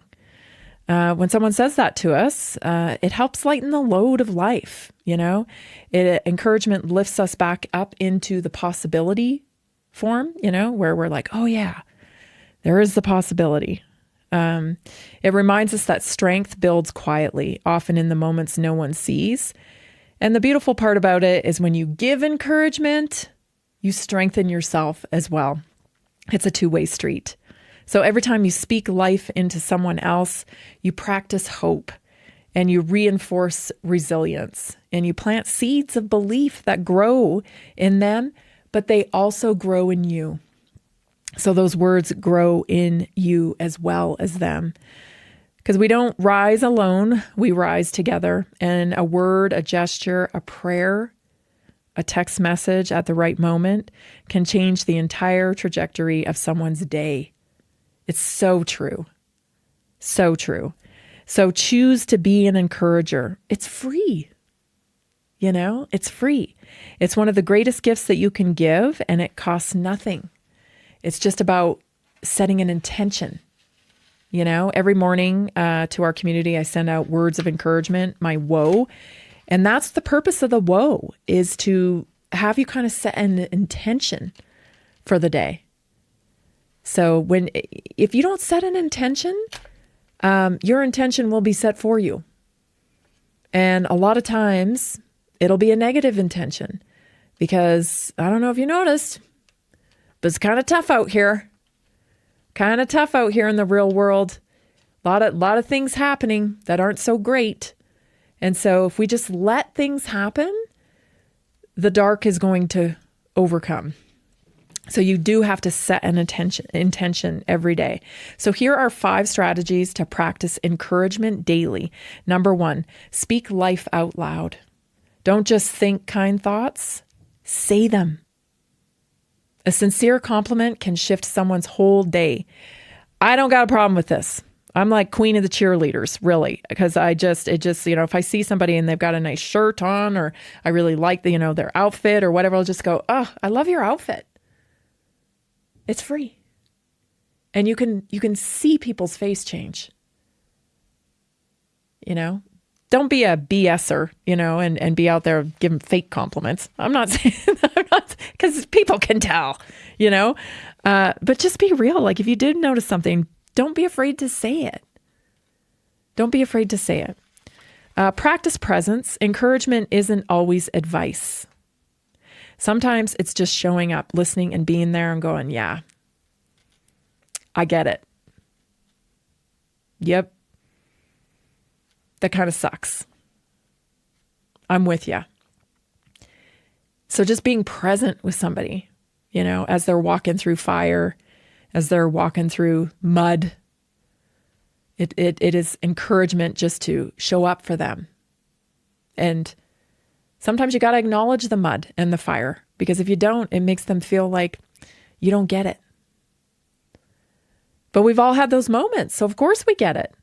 When someone says that to us, it helps lighten the load of life. Encouragement lifts us back up into the possibility form, where we're like, oh yeah, there is the possibility. It reminds us that strength builds quietly, often in the moments no one sees. And the beautiful part about it is when you give encouragement, you strengthen yourself as well. It's a two-way street. So every time you speak life into someone else, you practice hope and you reinforce resilience and you plant seeds of belief that grow in them, but they also grow in you. So those words grow in you as well as them. Because we don't rise alone, we rise together. And a word, a gesture, a prayer, a text message at the right moment can change the entire trajectory of someone's day. It's so true. So true. So choose to be an encourager. It's free. It's free. It's one of the greatest gifts that you can give, and it costs nothing. It's just about setting an intention. Every morning to our community, I send out words of encouragement, my woe. And that's the purpose of the woe, is to have you kind of set an intention for the day. So if you don't set an intention, your intention will be set for you. And a lot of times it'll be a negative intention because I don't know if you noticed, but it's kind of tough out here. Kind of tough out here in the real world. A lot of things happening that aren't so great. And so if we just let things happen, the dark is going to overcome. So you do have to set an intention every day. So here are 5 strategies to practice encouragement daily. Number 1, speak life out loud. Don't just think kind thoughts, say them. A sincere compliment can shift someone's whole day. I don't got a problem with this. I'm like queen of the cheerleaders, really, because if I see somebody and they've got a nice shirt on, or I really like their outfit or whatever, I'll just go, oh, I love your outfit. It's free. And you can see people's face change. Don't be a BSer, and be out there giving fake compliments. I'm not saying that, because because people can tell, you know, but just be real. Like if you did notice something, don't be afraid to say it. Don't be afraid to say it. Practice presence. Encouragement isn't always advice. Sometimes it's just showing up, listening and being there and going, yeah, I get it. Yep. That kind of sucks. I'm with you. So just being present with somebody, you know, as they're walking through fire, as they're walking through mud, it is encouragement just to show up for them. And sometimes you got to acknowledge the mud and the fire, because if you don't, it makes them feel like you don't get it. But we've all had those moments, so of course we get it.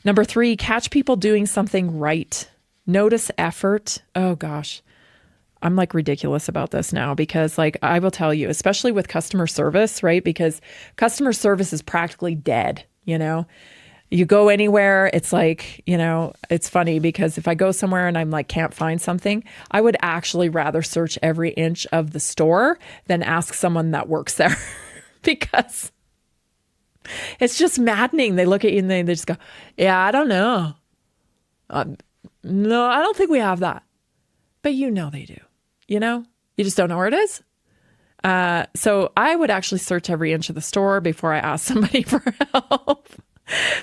Number 3, catch people doing something right. Notice effort. Oh gosh, I'm like ridiculous about this now, because like I will tell you, especially with customer service, right? Because customer service is practically dead, you know? You go anywhere, it's like, you know, it's funny because if I go somewhere and I'm like, can't find something, I would actually rather search every inch of the store than ask someone that works there because it's just maddening. They look at you and they just go, yeah, I don't know. No, I don't think we have that. But you know they do, you know? You just don't know where it is. So I would actually search every inch of the store before I ask somebody for help.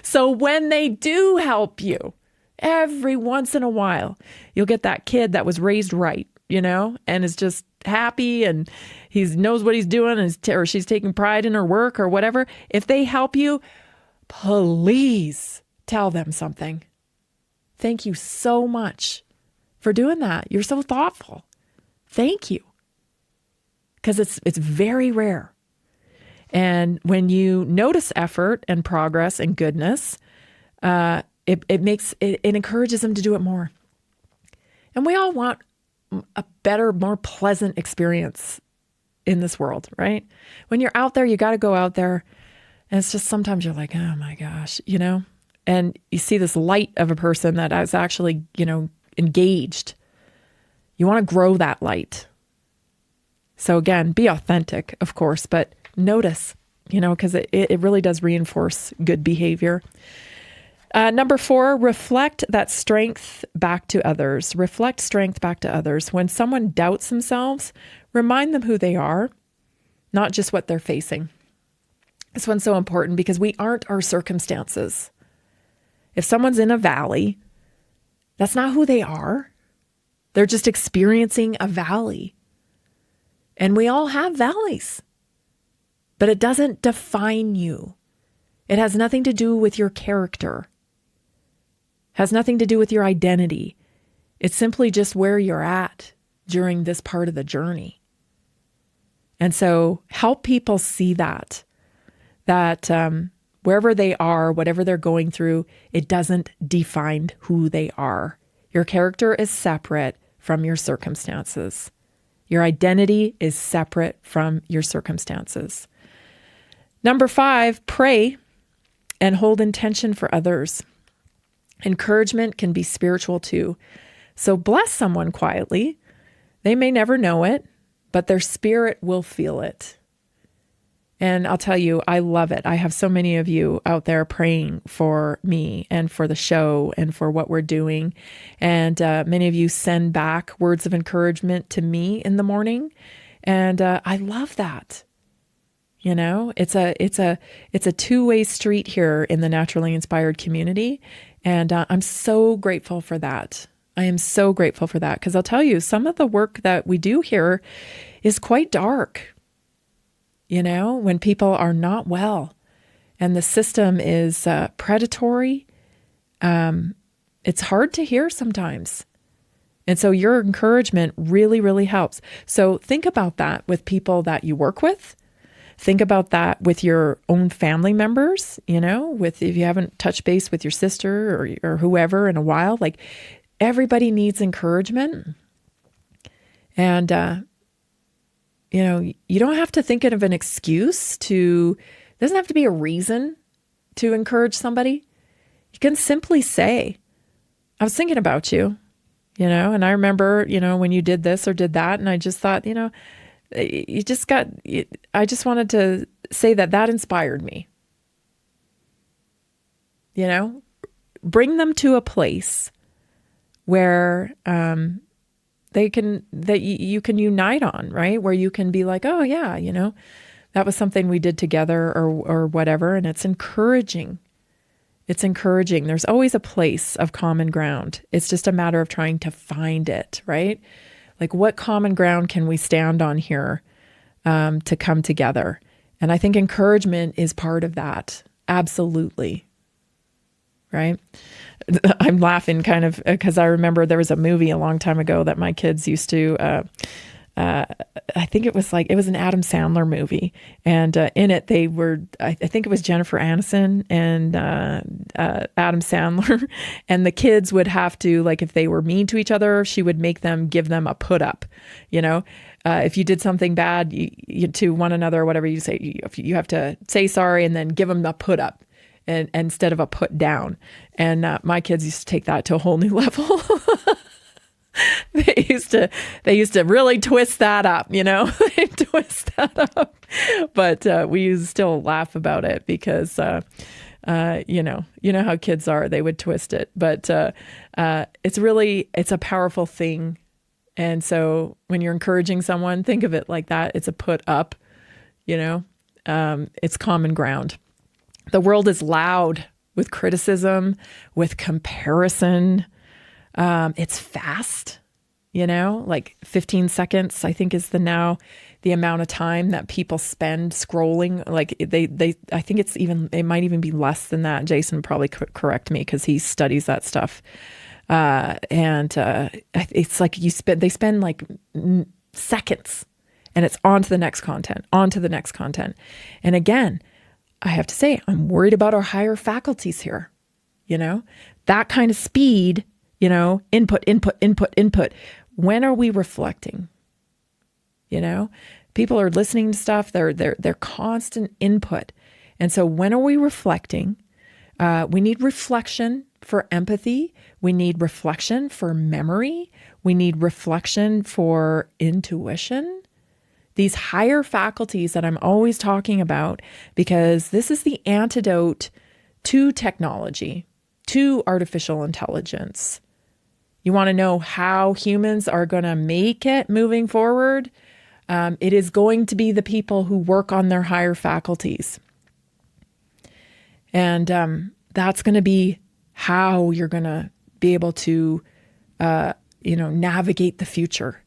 So when they do help you, every once in a while, you'll get that kid that was raised right, you know, and is just happy and he knows what he's doing and or she's taking pride in her work or whatever. If they help you, please tell them something. Thank you so much for doing that. You're so thoughtful. Thank you. Because it's very rare. And when you notice effort and progress and goodness, it encourages them to do it more. And we all want a better, more pleasant experience in this world, right? When you're out there, you got to go out there. And it's just sometimes you're like, oh my gosh, you know? And you see this light of a person that is actually, you know, engaged. You want to grow that light. So again, be authentic, of course, but notice, you know, because it really does reinforce good behavior. Number 4, reflect that strength back to others. Reflect strength back to others. When someone doubts themselves, remind them who they are, not just what they're facing. This one's so important because we aren't our circumstances. If someone's in a valley, that's not who they are. They're just experiencing a valley. And we all have valleys. But it doesn't define you. It has nothing to do with your character. It has nothing to do with your identity. It's simply just where you're at during this part of the journey. And so help people see that wherever they are, whatever they're going through, it doesn't define who they are. Your character is separate from your circumstances. Your identity is separate from your circumstances. Number 5, pray and hold intention for others. Encouragement can be spiritual too. So bless someone quietly. They may never know it, but their spirit will feel it. And I'll tell you, I love it. I have so many of you out there praying for me and for the show and for what we're doing. And many of you send back words of encouragement to me in the morning. And I love that. You know, it's a two-way street here in the Naturally Inspired community. And I'm so grateful for that. I am so grateful for that because I'll tell you, some of the work that we do here is quite dark. You know, when people are not well and the system is predatory, it's hard to hear sometimes. And so your encouragement really, really helps. So think about that with people that you work with. Think about that with your own family members, you know, if you haven't touched base with your sister or whoever in a while, like everybody needs encouragement. And, you know, you don't have to think of an excuse it doesn't have to be a reason to encourage somebody. You can simply say, I was thinking about you. And I remember, when you did this or did that, and I just thought, I just wanted to say that inspired me. Bring them to a place where you can unite on, right? Where you can be like, oh yeah, that was something we did together or whatever. And it's encouraging. It's encouraging. There's always a place of common ground. It's just a matter of trying to find it, right? Like, what common ground can we stand on here to come together? And I think encouragement is part of that. Absolutely. Right? I'm laughing kind of because I remember there was a movie a long time ago that my kids used to, I think it was an Adam Sandler movie. And in it, they were, I think it was Jennifer Aniston and Adam Sandler. And the kids would have to, like, if they were mean to each other, she would give them a put up, if you did something bad to one another or whatever, you have to say sorry and then give them a put up. And instead of a put down. And my kids used to take that to a whole new level. They used to really twist that up, They twist that up. But we used to still laugh about it because, you know how kids are. They would twist it. But it's a powerful thing. And so when you're encouraging someone, think of it like that. It's a put up, it's common ground. The world is loud with criticism, with comparison. It's fast, like 15 seconds, I think is the amount of time that people spend scrolling. Like I think it might even be less than that. Jason would probably correct me because he studies that stuff. It's like they spend like seconds and it's on to the next content. And again, I have to say, I'm worried about our higher faculties here. That kind of speed, input. When are we reflecting? People are listening to stuff. They're constant input. And so when are we reflecting? We need reflection for empathy. We need reflection for memory. We need reflection for intuition. These higher faculties that I'm always talking about, because this is the antidote to technology, to artificial intelligence. You want to know how humans are going to make it moving forward? It is going to be the people who work on their higher faculties. And that's going to be how you're going to be able to, navigate the future,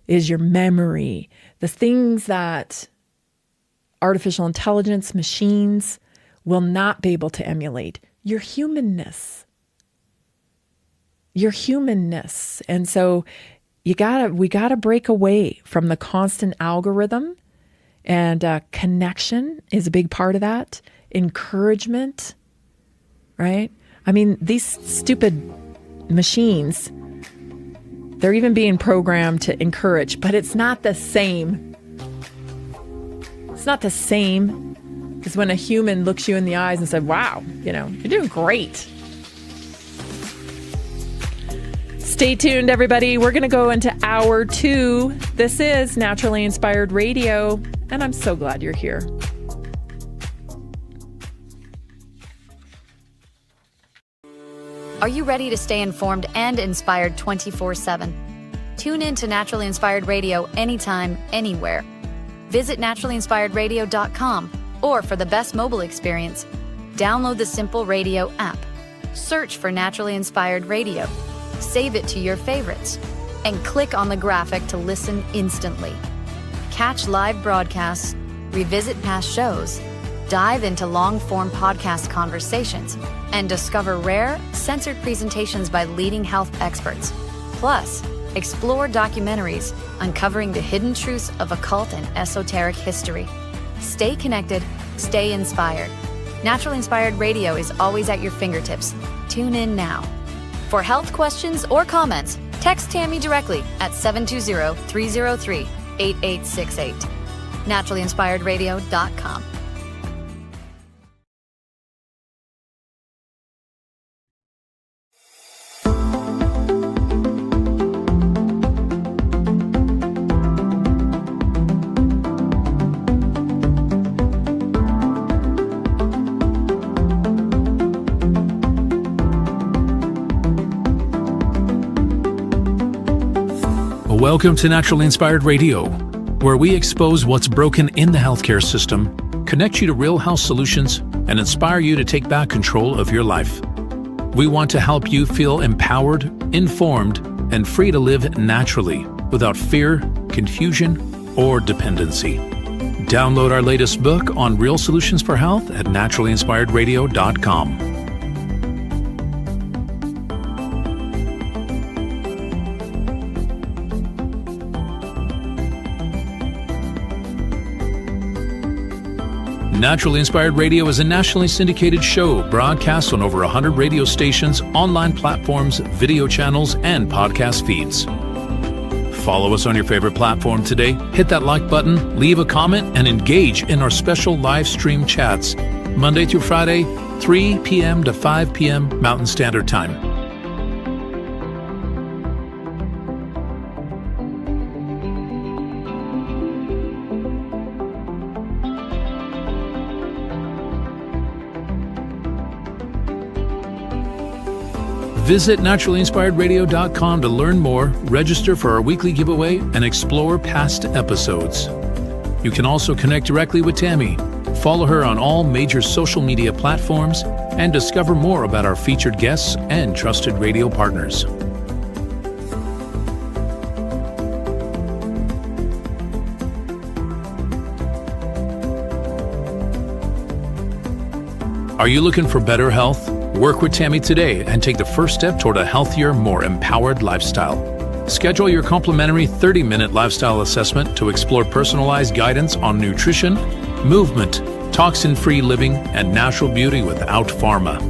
is your memory. The things that artificial intelligence machines will not be able to emulate. Your humanness. And so we gotta break away from the constant algorithm, and connection is a big part of that. Encouragement, right? I mean, these stupid machines, they're even being programmed to encourage, but it's not the same. It's not the same as when a human looks you in the eyes and said, wow, you're doing great. Stay tuned, everybody. We're going to go into hour 2. This is Naturally Inspired Radio, and I'm so glad you're here.
Are you ready to stay informed and inspired 24/7? Tune in to Naturally Inspired Radio anytime, anywhere. Visit naturallyinspiredradio.com, or for the best mobile experience, download the Simple Radio app. Search for Naturally Inspired Radio. Save it to your favorites, and click on the graphic to listen instantly. Catch live broadcasts, revisit past shows, dive into long-form podcast conversations, and discover rare, censored presentations by leading health experts. Plus, explore documentaries uncovering the hidden truths of occult and esoteric history. Stay connected, stay inspired. Naturally Inspired Radio is always at your fingertips. Tune in now. For health questions or comments, text Tammy directly at 720-303-8868. naturallyinspiredradio.com.
Welcome to Naturally Inspired Radio, where we expose what's broken in the healthcare system, connect you to real health solutions, and inspire you to take back control of your life. We want to help you feel empowered, informed, and free to live naturally without fear, confusion, or dependency. Download our latest book on real solutions for health at naturallyinspiredradio.com. Naturally Inspired Radio is a nationally syndicated show broadcast on over 100 radio stations, online platforms, video channels, and podcast feeds. Follow us on your favorite platform today, hit that like button, leave a comment, and engage in our special live stream chats, Monday through Friday, 3 p.m. to 5 p.m. Mountain Standard Time. Visit naturallyinspiredradio.com to learn more, register for our weekly giveaway, and explore past episodes. You can also connect directly with Tammy, follow her on all major social media platforms, and discover more about our featured guests and trusted radio partners. Are you looking for better health? Work with Tammy today and take the first step toward a healthier, more empowered lifestyle. Schedule your complimentary 30-minute lifestyle assessment to explore personalized guidance on nutrition, movement, toxin-free living, and natural beauty without pharma.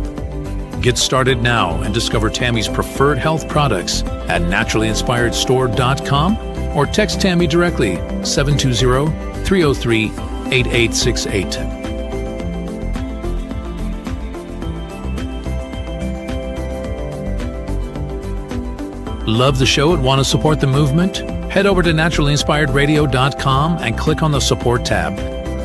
Get started now and discover Tammy's preferred health products at naturallyinspiredstore.com or text Tammy directly 720-303-8868. Love the show and want to support the movement? Head over to naturallyinspiredradio.com and click on the support tab.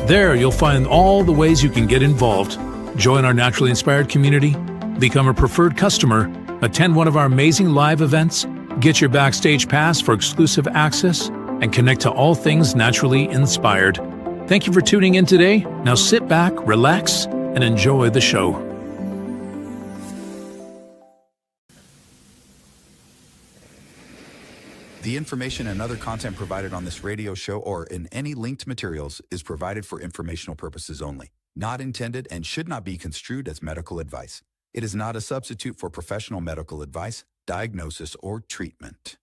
There you'll find all the ways you can get involved. Join our Naturally Inspired community, become a preferred customer, attend one of our amazing live events, get your backstage pass for exclusive access, and connect to all things naturally inspired. Thank you for tuning in today. Now sit back, relax, and enjoy the show.
The information and other content provided on this radio show or in any linked materials is provided for informational purposes only, not intended and should not be construed as medical advice. It is not a substitute for professional medical advice, diagnosis, or treatment.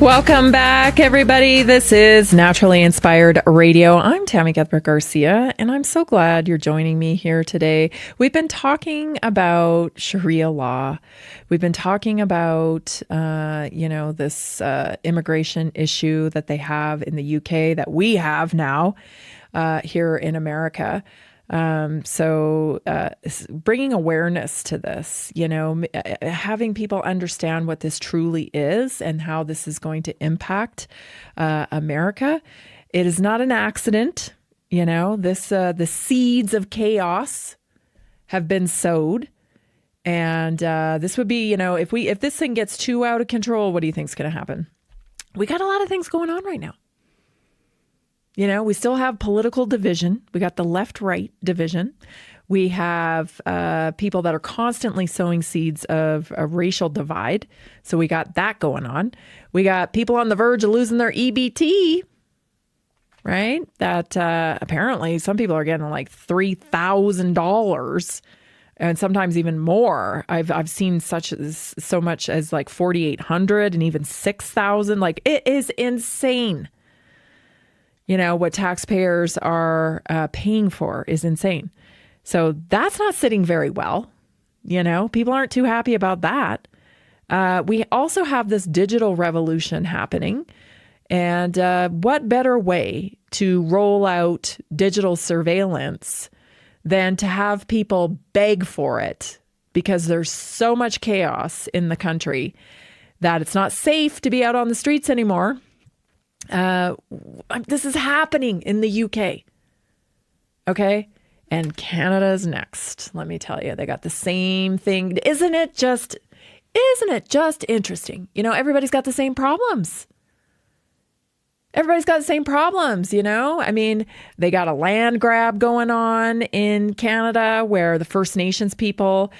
Welcome back, everybody. This is Naturally Inspired Radio. I'm Tammy Garcia, and I'm so glad you're joining me here today. We've been talking about Sharia law. We've been talking about, this immigration issue that they have in the UK that we have now here in America. So bringing awareness to this, having people understand what this truly is and how this is going to impact America. It is not an accident. The seeds of chaos have been sowed. And this would be, if this thing gets too out of control, what do you think is going to happen? We got a lot of things going on right now. We still have political division. We got the left-right division. We have people that are constantly sowing seeds of a racial divide. So we got that going on. We got people on the verge of losing their EBT, right? That apparently some people are getting like $3,000 and sometimes even more. I've seen so much as like $4,800 and even $6,000. Like, it is insane. What taxpayers are paying for is insane. So that's not sitting very well. People aren't too happy about that. We also have this digital revolution happening. And what better way to roll out digital surveillance than to have people beg for it, because there's so much chaos in the country that it's not safe to be out on the streets anymore. This is happening in the UK. Okay? And Canada's next. Let me tell you, they got the same thing. Isn't it just interesting? You know, everybody's got the same problems. Everybody's got the same problems, you know? I mean, they got a land grab going on in Canada where the First Nations people,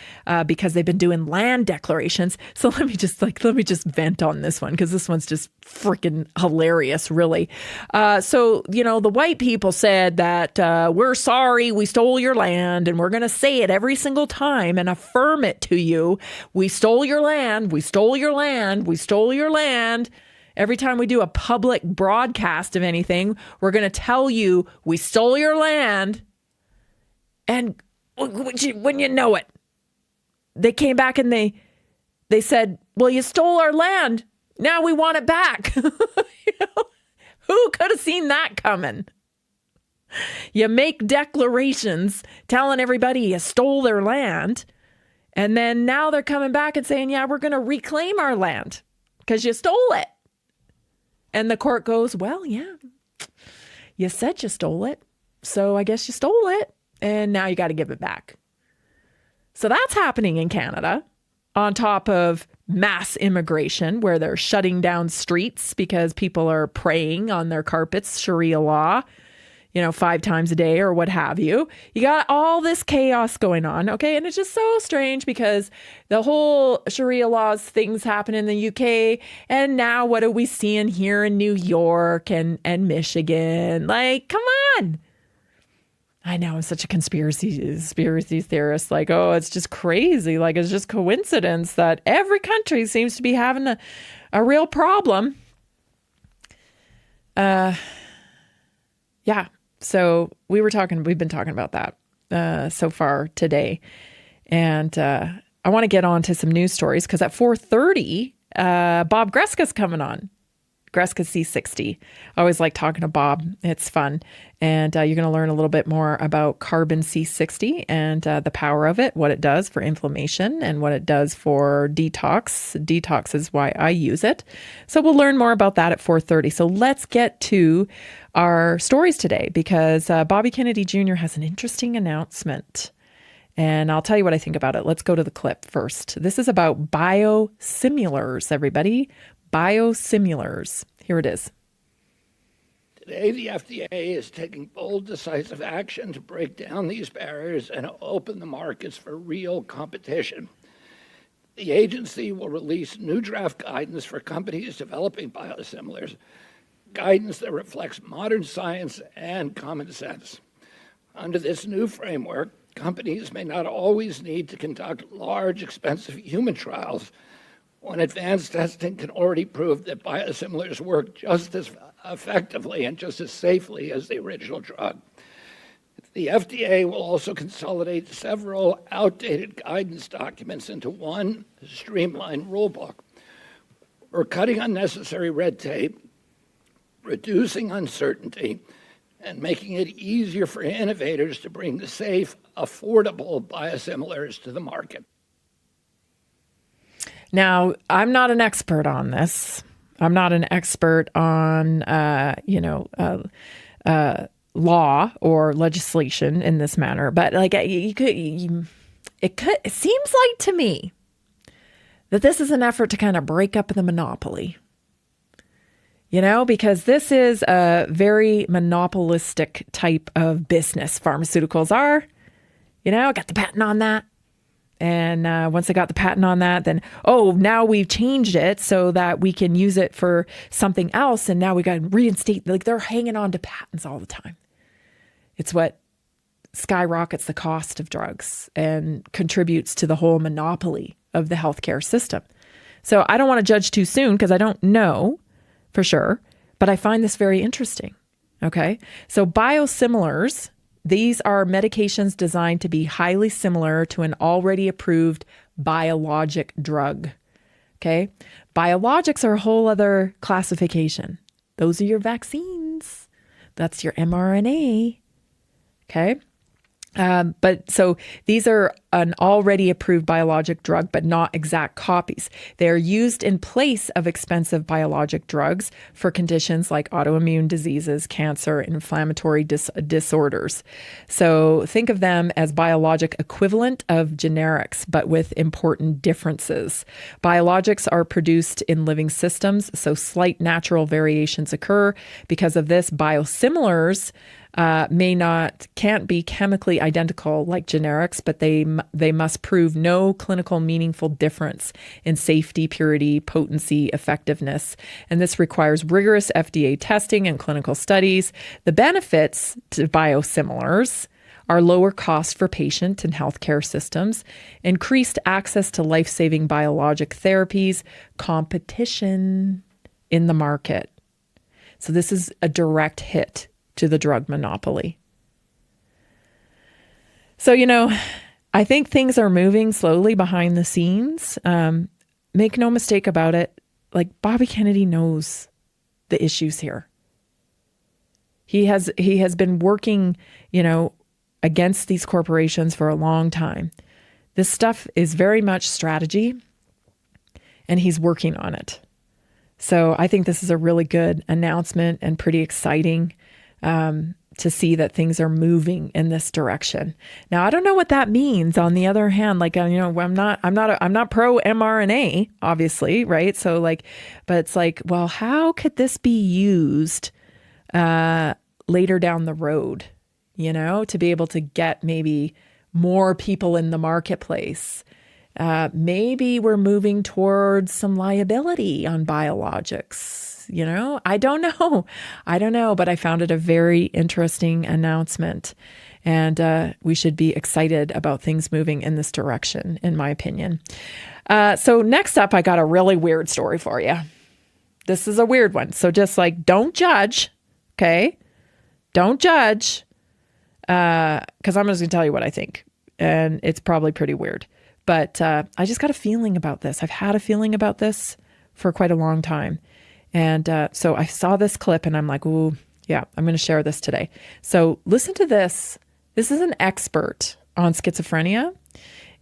because they've been doing land declarations. So let me just vent on this one, because this one's just freaking hilarious, really. So, you know, the white people said that we're sorry, we stole your land, and we're going to say it every single time and affirm it to you. We stole your land, we stole your land, we stole your land. Every time we do a public broadcast of anything, we're going to tell you we stole your land. And when you know it, they came back and they said, well, you stole our land. Now we want it back. You know? Who could have seen that coming? You make declarations telling everybody you stole their land. And then now they're coming back and saying, yeah, we're going to reclaim our land because you stole it. And the court goes, well, yeah, you said you stole it, so I guess you stole it, and now you got to give it back. So that's happening in Canada, on top of mass immigration, where they're shutting down streets because people are praying on their carpets, Sharia law, 5 times a day or what have you. You got all this chaos going on, okay? And it's just so strange because the whole Sharia laws things happen in the UK, and now what are we seeing here in New York and Michigan? Like, come on. I know I'm such a conspiracy theorist. Like, oh, it's just crazy. Like, it's just coincidence that every country seems to be having a real problem. Yeah. So we've been talking about that so far today. And I want to get on to some news stories because at 4:30, Bob Greska's coming on. Greska C60. I always like talking to Bob. It's fun. And you're going to learn a little bit more about carbon C60 and the power of it, what it does for inflammation and what it does for detox. Detox is why I use it. So we'll learn more about that at 4:30. So let's get to our stories today because Bobby Kennedy Jr. has an interesting announcement. And I'll tell you what I think about it. Let's go to the clip first. This is about biosimilars, everybody. Biosimilars. Here it is.
Today, the FDA is taking bold, decisive action to break down these barriers and open the markets for real competition. The agency will release new draft guidance for companies developing biosimilars, guidance that reflects modern science and common sense. Under this new framework, companies may not always need to conduct large, expensive human trials when advanced testing can already prove that biosimilars work just as effectively and just as safely as the original drug. The FDA will also consolidate several outdated guidance documents into one streamlined rulebook. We're cutting unnecessary red tape, reducing uncertainty, and making it easier for innovators to bring the safe, affordable biosimilars to the market.
Now, I'm not an expert on this. I'm not an expert on, law or legislation in this manner. But like, it seems like to me that this is an effort to kind of break up the monopoly. Because this is a very monopolistic type of business. Pharmaceuticals are, got the patent on that. And once I got the patent on that, then, now we've changed it so that we can use it for something else. And now we got to reinstate, like they're hanging on to patents all the time. It's what skyrockets the cost of drugs and contributes to the whole monopoly of the healthcare system. So I don't want to judge too soon because I don't know for sure, but I find this very interesting. Okay. So biosimilars, these are medications designed to be highly similar to an already approved biologic drug. Okay. Biologics are a whole other classification. Those are your vaccines. That's your mRNA. Okay. But so these are an already approved biologic drug, but not exact copies. They are used in place of expensive biologic drugs for conditions like autoimmune diseases, cancer, inflammatory disorders. So think of them as biologic equivalent of generics, but with important differences. Biologics are produced in living systems, so slight natural variations occur. Because of this, biosimilars can't be chemically identical like generics, but they must prove no clinical meaningful difference in safety, purity, potency, effectiveness. And this requires rigorous FDA testing and clinical studies. The benefits to biosimilars are lower cost for patient and healthcare systems, increased access to life-saving biologic therapies, competition in the market. So this is a direct hit to the drug monopoly. So, I think things are moving slowly behind the scenes. Make no mistake about it. Like, Bobby Kennedy knows the issues here. He has been working, against these corporations for a long time. This stuff is very much strategy, and he's working on it. So I think this is a really good announcement and pretty exciting to see that things are moving in this direction. Now, I don't know what that means. On the other hand, I'm not pro mRNA, obviously, right? So but it's well, how could this be used later down the road? To be able to get maybe more people in the marketplace. Maybe we're moving towards some liability on biologics. I don't know, but I found it a very interesting announcement, and we should be excited about things moving in this direction, in my opinion. So next up, I got a really weird story for you. This is a weird one. So just don't judge. Okay. Don't judge. 'Cause I'm just gonna tell you what I think, and it's probably pretty weird, but I just got a feeling about this. I've had a feeling about this for quite a long time. And so I saw this clip and I'm like, ooh, yeah, I'm going to share this today. So listen to this. This is an expert on schizophrenia.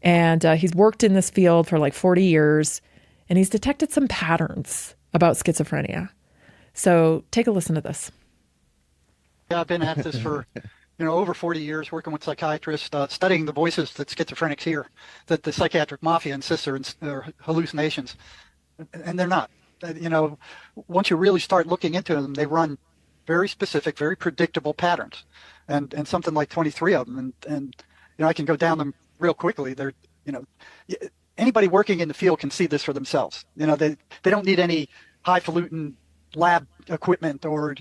And he's worked in this field for 40 years. And he's detected some patterns about schizophrenia. So take a listen to this.
Yeah, I've been at this for over 40 years, working with psychiatrists, studying the voices that schizophrenics hear, that the psychiatric mafia insists are hallucinations. And they're not. Once you really start looking into them, they run very specific, very predictable patterns, and something like 23 of them. And I can go down them real quickly. They're, anybody working in the field can see this for themselves. They don't need any highfalutin lab equipment or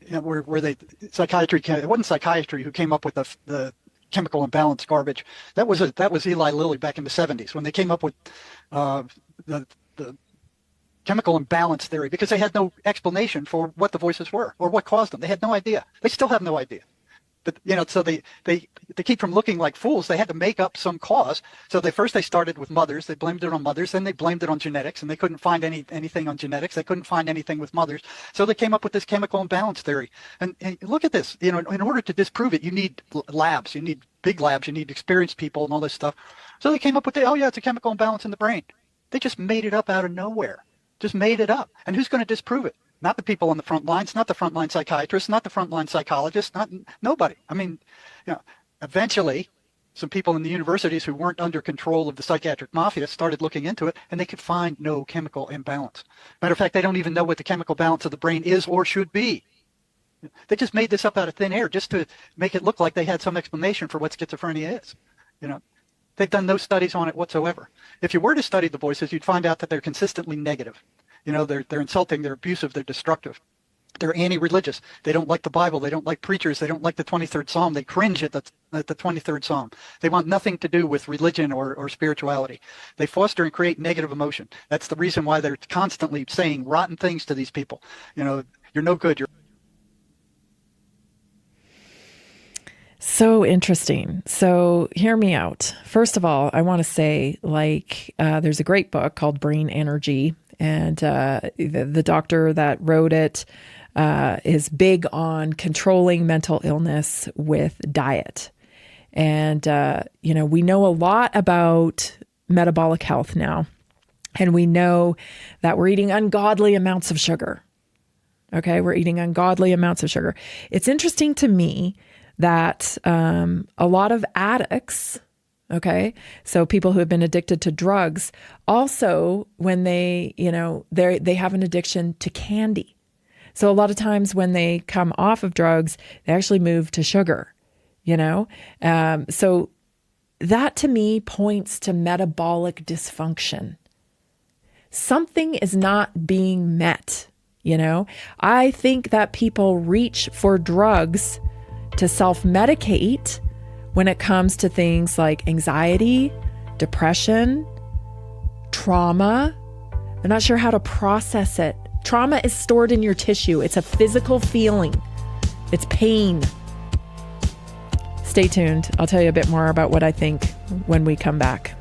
where psychiatry. It wasn't psychiatry who came up with the chemical imbalance garbage. That was Eli Lilly back in the 70s when they came up with the chemical imbalance theory, because they had no explanation for what the voices were or what caused them. They had no idea. They still have no idea. But so they keep from looking like fools. They had to make up some cause. So they started with mothers. They blamed it on mothers. Then they blamed it on genetics, and they couldn't find anything on genetics. They couldn't find anything with mothers. So they came up with this chemical imbalance theory. And look at this. In order to disprove it, you need labs. You need big labs. You need experienced people and all this stuff. So they came up with it's a chemical imbalance in the brain. They just made it up out of nowhere. Just made it up. And who's going to disprove it? Not the people on the front lines, not the frontline psychiatrists, not the frontline psychologists, nobody. I mean, eventually some people in the universities who weren't under control of the psychiatric mafia started looking into it, and they could find no chemical imbalance. Matter of fact, they don't even know what the chemical balance of the brain is or should be. They just made this up out of thin air just to make it look like they had some explanation for what schizophrenia is. They've done no studies on it whatsoever. If you were to study the voices, you'd find out that they're consistently negative. They're insulting, they're abusive, they're destructive. They're anti-religious. They don't like the Bible. They don't like preachers. They don't like the 23rd Psalm. They cringe at the 23rd Psalm. They want nothing to do with religion or spirituality. They foster and create negative emotion. That's the reason why they're constantly saying rotten things to these people. You're no good.
So interesting. So hear me out. First of all, I want to say there's a great book called Brain Energy. And the doctor that wrote it is big on controlling mental illness with diet. And, we know a lot about metabolic health now. And we know that we're eating ungodly amounts of sugar. Okay, we're eating ungodly amounts of sugar. It's interesting to me that a lot of addicts, okay, so people who have been addicted to drugs, also when they have an addiction to candy. So a lot of times when they come off of drugs, they actually move to sugar, So that to me points to metabolic dysfunction. Something is not being met, I think that people reach for drugs to self-medicate when it comes to things like anxiety, depression, trauma. They're not sure how to process it. Trauma is stored in your tissue. It's a physical feeling. It's pain. Stay tuned. I'll tell you a bit more about what I think when we come back.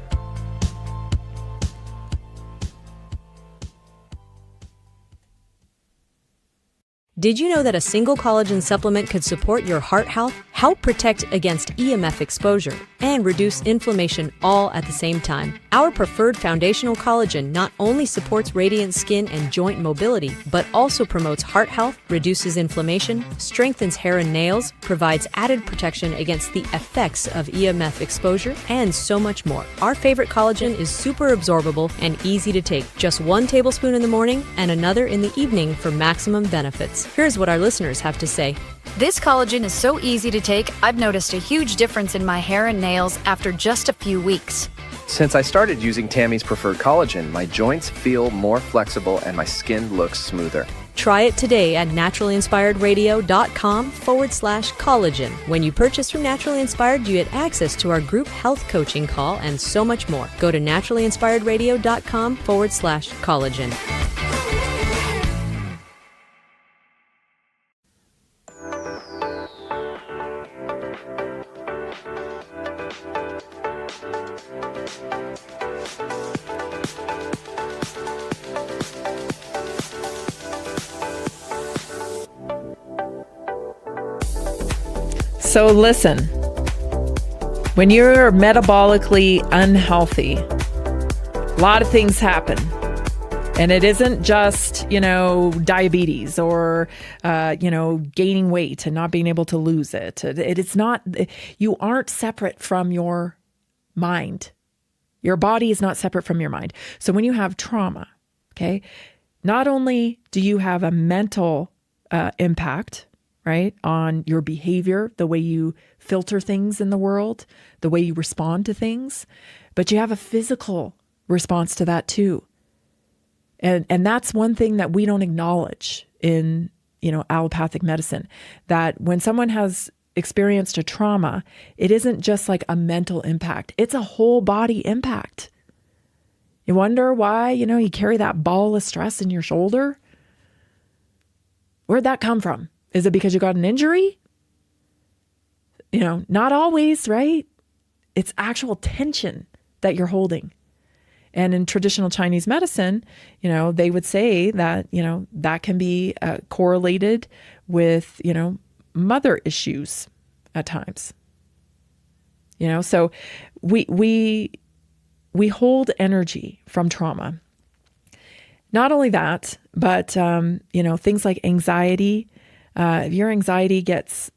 Did you know that a single collagen supplement could support your heart health, help protect against EMF exposure, and reduce inflammation all at the same time? Our preferred foundational collagen not only supports radiant skin and joint mobility, but also promotes heart health, reduces inflammation, strengthens hair and nails, provides added protection against the effects of EMF exposure, and so much more. Our favorite collagen is super absorbable and easy to take. Just 1 tablespoon in the morning and another in the evening for maximum benefits. Here's what our listeners have to say.
This collagen is so easy to take, I've noticed a huge difference in my hair and nails after just a few weeks.
Since I started using Tammy's preferred collagen, my joints feel more flexible and my skin looks smoother.
Try it today at naturallyinspiredradio.com/collagen. When you purchase from Naturally Inspired, you get access to our group health coaching call and so much more. Go to naturallyinspiredradio.com/collagen.
So listen, when you're metabolically unhealthy, a lot of things happen. And it isn't just, diabetes or, gaining weight and not being able to lose it. It's not, you aren't separate from your mind. Your body is not separate from your mind. So when you have trauma, okay, not only do you have a mental impact, right, on your behavior, the way you filter things in the world, the way you respond to things, but you have a physical response to that too. And that's one thing that we don't acknowledge in, allopathic medicine, that when someone has experienced a trauma, it isn't just like a mental impact. It's a whole body impact. You wonder why, you carry that ball of stress in your shoulder? Where'd that come from? Is it because you got an injury? Not always, right? It's actual tension that you're holding. And in traditional Chinese medicine, they would say that, that can be correlated with, mother issues at times. So we hold energy from trauma. Not only that, but, things like anxiety. If your anxiety gets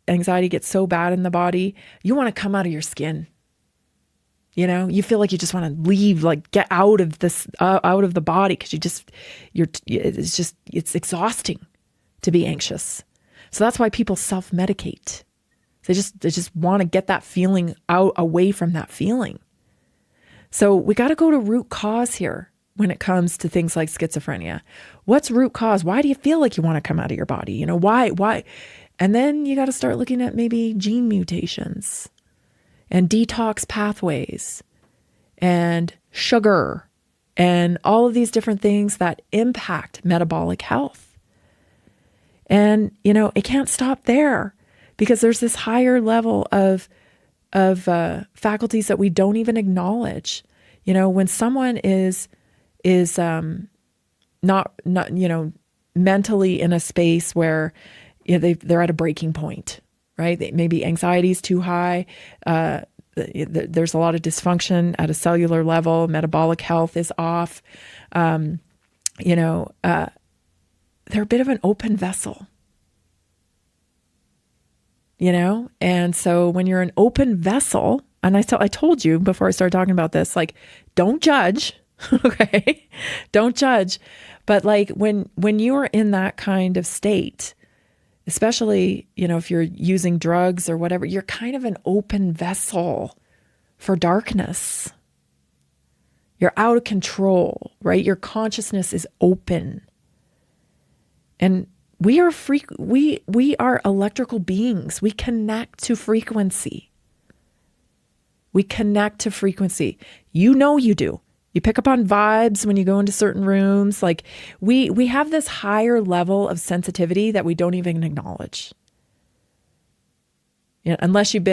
so bad in the body, you want to come out of your skin. You feel like you just want to leave, like get out of this, out of the body, because it's exhausting to be anxious. So that's why people self-medicate. They just want to get that feeling out, away from that feeling. So we got to go to root cause here when it comes to things like schizophrenia. What's root cause? Why do you feel like you want to come out of your body? Why? And then you got to start looking at maybe gene mutations and detox pathways and sugar and all of these different things that impact metabolic health. And, it can't stop there, because there's this higher level of faculties that we don't even acknowledge. When someone is not mentally in a space where they're at a breaking point, right? Maybe anxiety is too high. There's a lot of dysfunction at a cellular level. Metabolic health is off. They're a bit of an open vessel, And so when you're an open vessel, and I told you before I started talking about this, like, don't judge, okay? Don't judge. But like when you're in that kind of state, especially, if you're using drugs or whatever, you're kind of an open vessel for darkness. You're out of control, right? Your consciousness is open. And we are we are electrical beings. We connect to frequency. We connect to frequency. You do. You pick up on vibes when you go into certain rooms. Like we have this higher level of sensitivity that we don't even acknowledge. Unless you've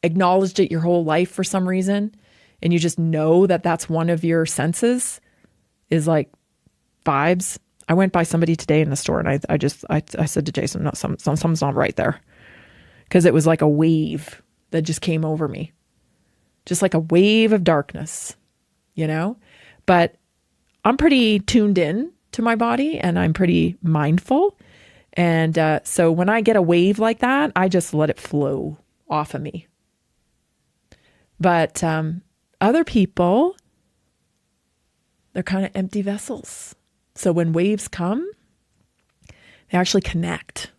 acknowledged it your whole life for some reason, and you just know that that's one of your senses, is like vibes. I went by somebody today in the store, and I said to Jason, no, something's not right there, because it was like a wave that just came over me. Just like a wave of darkness, but I'm pretty tuned in to my body, and I'm pretty mindful. And so when I get a wave like that, I just let it flow off of me. But other people, they're kind of empty vessels. So when waves come, they actually connect.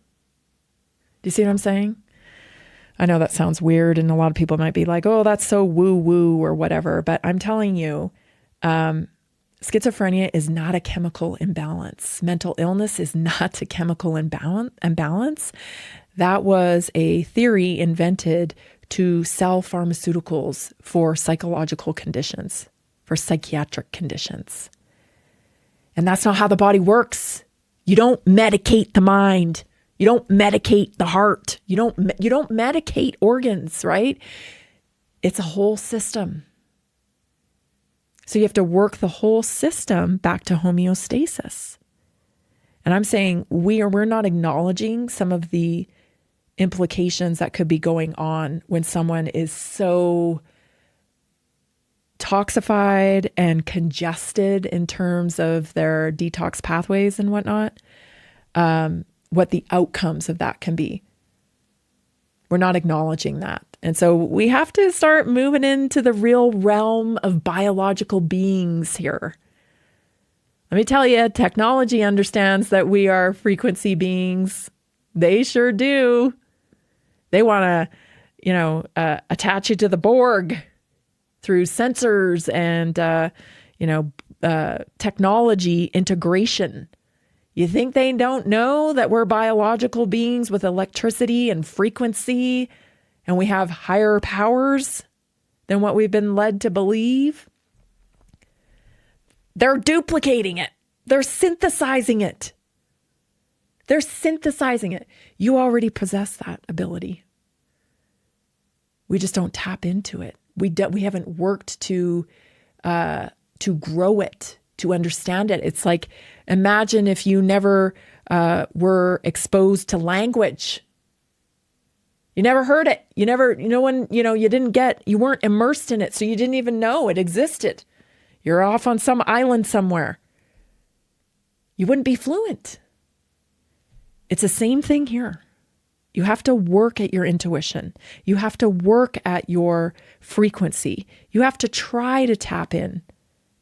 Do you see what I'm saying? I know that sounds weird, and a lot of people might be like, oh, that's so woo-woo or whatever. But I'm telling you, schizophrenia is not a chemical imbalance. Mental illness is not a chemical imbalance. That was a theory invented to sell pharmaceuticals for psychological conditions, for psychiatric conditions. And that's not how the body works. You don't medicate the mind. You don't medicate the heart. You don't medicate organs, right? It's a whole system. So you have to work the whole system back to homeostasis. And I'm saying we're not acknowledging some of the implications that could be going on when someone is so toxified and congested in terms of their detox pathways and whatnot. What the outcomes of that can be. We're not acknowledging that. And so we have to start moving into the real realm of biological beings here. Let me tell you, technology understands that we are frequency beings. They sure do. They want to, attach you to the Borg through sensors and, technology integration. You think they don't know that we're biological beings with electricity and frequency, and we have higher powers than what we've been led to believe? They're duplicating it. They're synthesizing it. They're synthesizing it. You already possess that ability. We just don't tap into it. We haven't worked to grow it, to understand it. It's like, imagine if you never were exposed to language. You never heard it. You weren't immersed in it, so you didn't even know it existed. You're off on some island somewhere. You wouldn't be fluent. It's the same thing here. You have to work at your intuition. You have to work at your frequency. You have to try to tap in.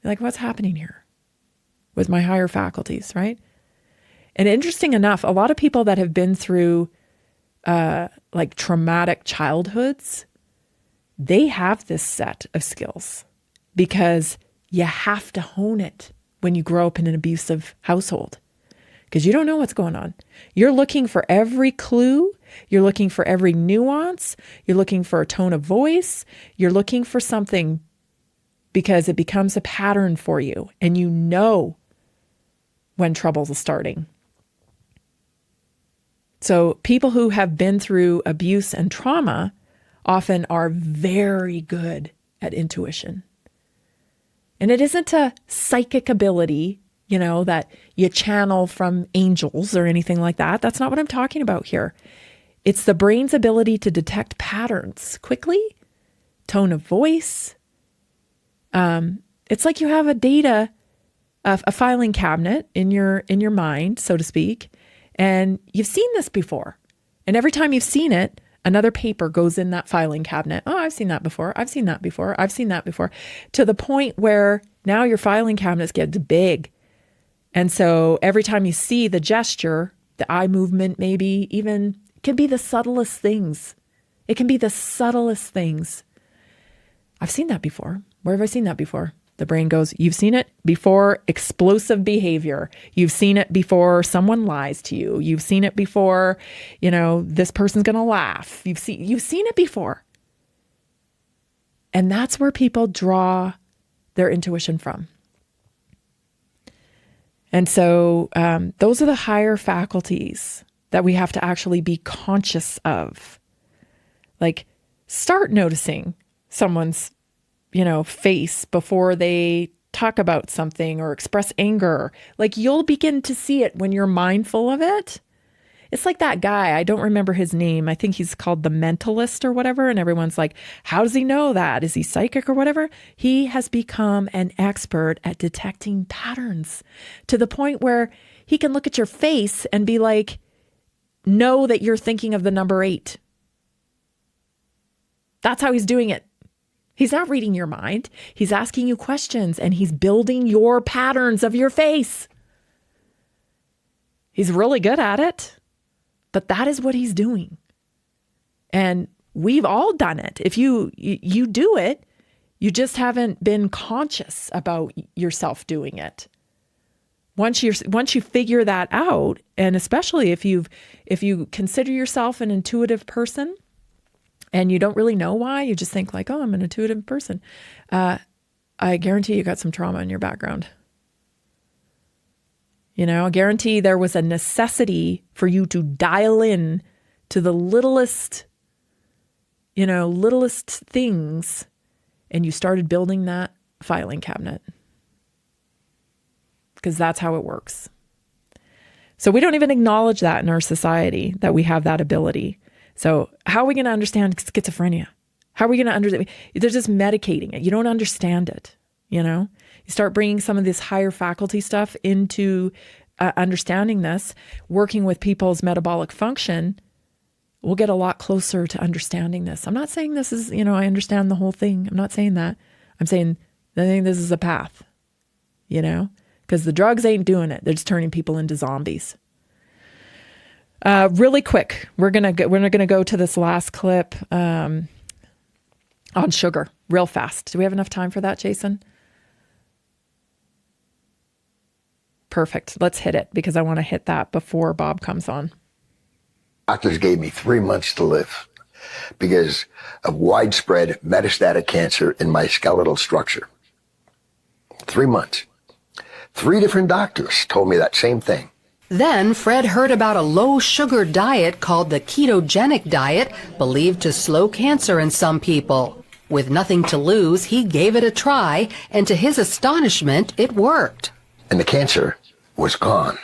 Like, what's happening here with my higher faculties, right? And interesting enough, a lot of people that have been through like traumatic childhoods, they have this set of skills because you have to hone it when you grow up in an abusive household, because you don't know what's going on. You're looking for every clue. You're looking for every nuance. You're looking for a tone of voice. You're looking for something because it becomes a pattern for you, and you know when trouble's starting. So people who have been through abuse and trauma often are very good at intuition. And it isn't a psychic ability, that you channel from angels or anything like that. That's not what I'm talking about here. It's the brain's ability to detect patterns quickly, tone of voice. It's like you have a filing cabinet in your mind, so to speak, and you've seen this before. And every time you've seen it, another paper goes in that filing cabinet. Oh, I've seen that before. I've seen that before. I've seen that before. To the point where now your filing cabinets get big. And so every time you see the gesture, the eye movement, maybe even, it can be the subtlest things. It can be the subtlest things. I've seen that before. Where have I seen that before? The brain goes, you've seen it before explosive behavior. You've seen it before someone lies to you. You've seen it before, this person's going to laugh. You've seen it before. And that's where people draw their intuition from. And so those are the higher faculties that we have to actually be conscious of. Like, start noticing someone's face before they talk about something or express anger. Like, you'll begin to see it when you're mindful of it. It's like that guy, I don't remember his name. I think he's called the mentalist or whatever. And everyone's like, how does he know that? Is he psychic or whatever? He has become an expert at detecting patterns to the point where he can look at your face and be like, know that you're thinking of the number 8. That's how he's doing it. He's not reading your mind. He's asking you questions and he's building your patterns of your face. He's really good at it, but that is what he's doing. And we've all done it. If you do it, you just haven't been conscious about yourself doing it. Once you figure that out, and especially if you consider yourself an intuitive person, and you don't really know why, you just think like, oh, I'm an intuitive person. I guarantee you got some trauma in your background. I guarantee there was a necessity for you to dial in to the littlest things, and you started building that filing cabinet. Because that's how it works. So we don't even acknowledge that in our society, that we have that ability. So how are we going to understand schizophrenia? How are we going to understand? They're just medicating it. You don't understand it, You start bringing some of this higher faculty stuff into understanding this, working with people's metabolic function, we'll get a lot closer to understanding this. I'm not saying this is, I understand the whole thing. I'm not saying that. I'm saying I think this is a path, because the drugs ain't doing it. They're just turning people into zombies. Really quick, we're gonna go to this last clip on sugar, real fast. Do we have enough time for that, Jason? Perfect. Let's hit it because I want to hit that before Bob comes on.
Doctors gave me 3 months to live because of widespread metastatic cancer in my skeletal structure. 3 months. 3 different doctors told me that same thing.
Then Fred heard about a low-sugar diet called the ketogenic diet, believed to slow cancer in some people. With nothing to lose, he gave it a try, and to his astonishment, it worked.
And the cancer was gone.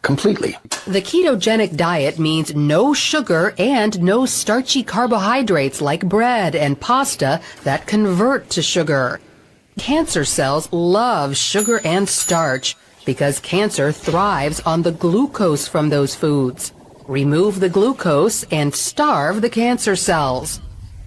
Completely.
The ketogenic diet means no sugar and no starchy carbohydrates like bread and pasta that convert to sugar. Cancer cells love sugar and starch because cancer thrives on the glucose from those foods. Remove the glucose and starve the cancer cells.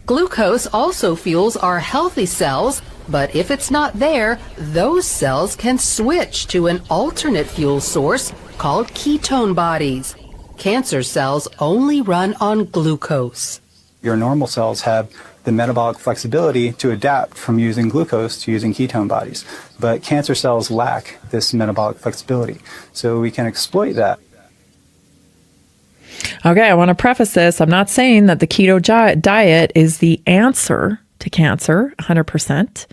Glucose also fuels our healthy cells, but if it's not there, those cells can switch to an alternate fuel source called ketone bodies. Cancer cells only run on glucose.
Your normal cells have the metabolic flexibility to adapt from using glucose to using ketone bodies. But cancer cells lack this metabolic flexibility. So we can exploit that.
Okay, I want to preface this. I'm not saying that the keto diet is the answer to cancer, 100%.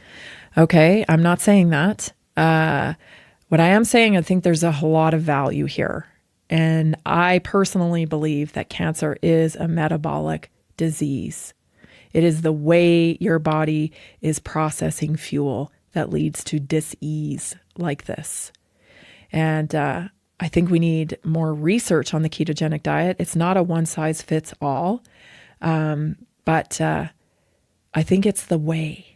Okay, I'm not saying that. What I am saying, I think there's a whole lot of value here. And I personally believe that cancer is a metabolic disease. It is the way your body is processing fuel that leads to dis-ease like this. And I think we need more research on the ketogenic diet. It's not a one-size-fits-all, but I think it's the way.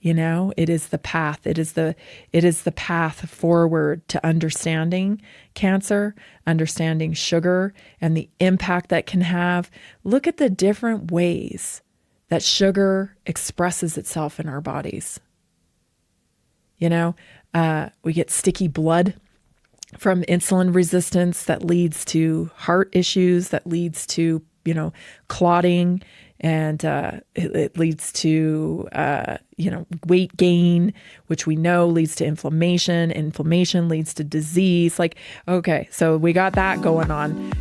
It is the path. It is the path forward to understanding cancer, understanding sugar, and the impact that can have. Look at the different ways that sugar expresses itself in our bodies. We get sticky blood from insulin resistance that leads to heart issues, that leads to, clotting, and it leads to, weight gain, which we know leads to inflammation. Inflammation leads to disease. Okay, so we got that going on.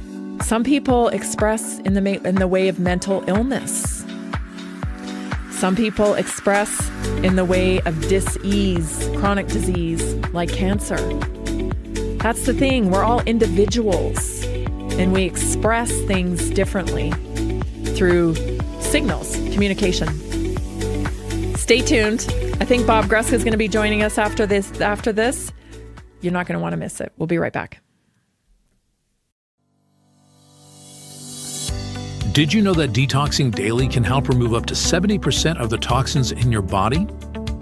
Some people express in the way of mental illness. Some people express in the way of dis-ease, chronic disease like cancer. That's the thing. We're all individuals, and we express things differently through signals, communication. Stay tuned. I think Bob Gruska is going to be joining us after this. You're not going to want to miss it. We'll be right back.
Did you know that detoxing daily can help remove up to 70% of the toxins in your body?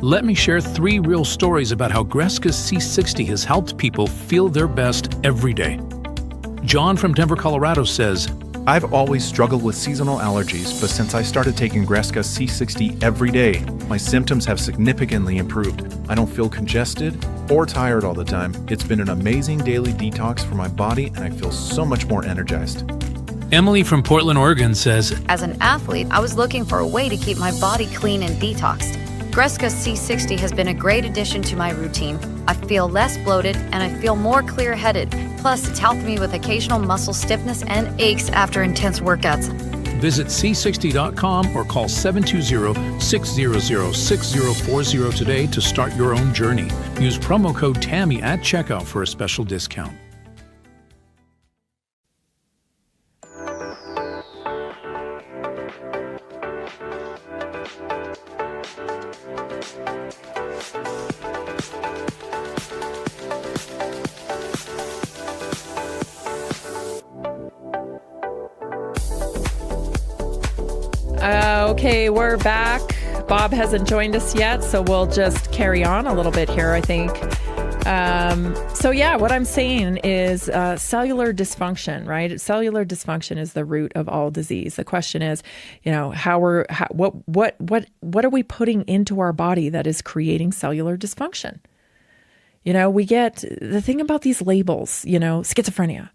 Let me share 3 real stories about how Greska's C60 has helped people feel their best every day. John from Denver, Colorado says,
I've always struggled with seasonal allergies, but since I started taking Greska C60 every day, my symptoms have significantly improved. I don't feel congested or tired all the time. It's been an amazing daily detox for my body, and I feel so much more energized.
Emily from Portland, Oregon says,
As an athlete, I was looking for a way to keep my body clean and detoxed. Greska C60 has been a great addition to my routine. I feel less bloated and I feel more clear-headed. Plus, it's helped me with occasional muscle stiffness and aches after intense workouts.
Visit c60.com or call 720-600-6040 today to start your own journey. Use promo code Tammy at checkout for a special discount.
Okay, we're back. Bob hasn't joined us yet, so we'll just carry on a little bit here, I think. What I'm saying is cellular dysfunction, right? Cellular dysfunction is the root of all disease. The question is, what are we putting into our body that is creating cellular dysfunction? We get the thing about these labels, schizophrenia.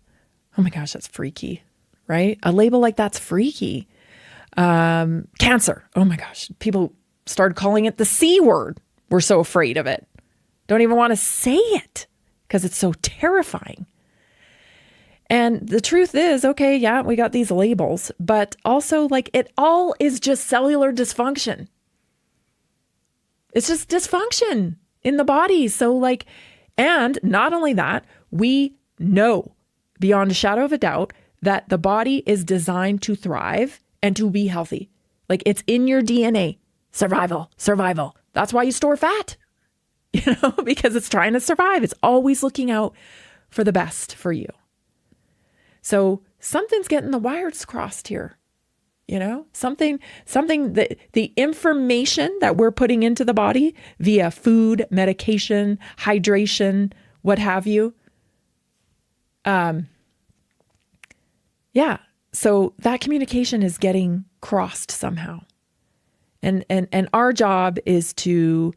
Oh my gosh, that's freaky, right? A label like that's freaky. Cancer. Oh my gosh. People started calling it the C word. We're so afraid of it. Don't even want to say it because it's so terrifying. And the truth is, okay, yeah, we got these labels, but also it all is just cellular dysfunction. It's just dysfunction in the body. So and not only that, we know beyond a shadow of a doubt that the body is designed to thrive and to be healthy. It's in your DNA. Survival. That's why you store fat, because it's trying to survive. It's always looking out for the best for you. So something's getting the wires crossed here. Something that the information that we're putting into the body via food, medication, hydration, what have you. So that communication is getting crossed somehow. And our job is to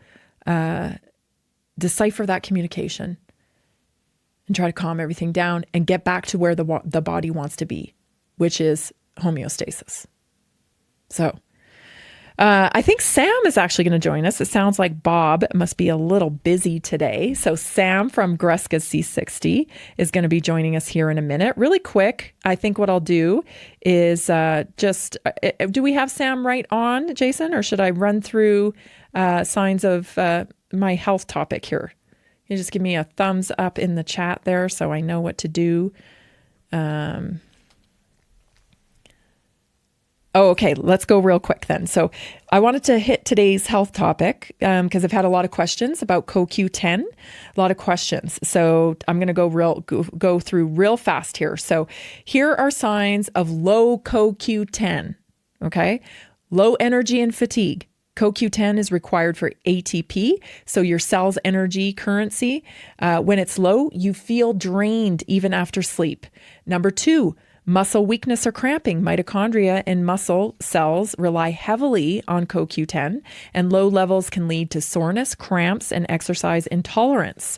decipher that communication and try to calm everything down and get back to where the body wants to be, which is homeostasis. So I think Sam is actually going to join us. It sounds like Bob must be a little busy today. So Sam from Greska C60 is going to be joining us here in a minute. Really quick, I think what I'll do is do we have Sam right on, Jason, or should I run through signs of my health topic here? You just give me a thumbs up in the chat there so I know what to do. Oh, okay. Let's go real quick then. So I wanted to hit today's health topic because I've had a lot of questions about CoQ10, a lot of questions. So I'm going to go through real fast here. So here are signs of low CoQ10. Okay. Low energy and fatigue. CoQ10 is required for ATP, so your cell's energy currency. When it's low, you feel drained even after sleep. Number 2, muscle weakness or cramping. Mitochondria in muscle cells rely heavily on CoQ10, and low levels can lead to soreness, cramps, and exercise intolerance.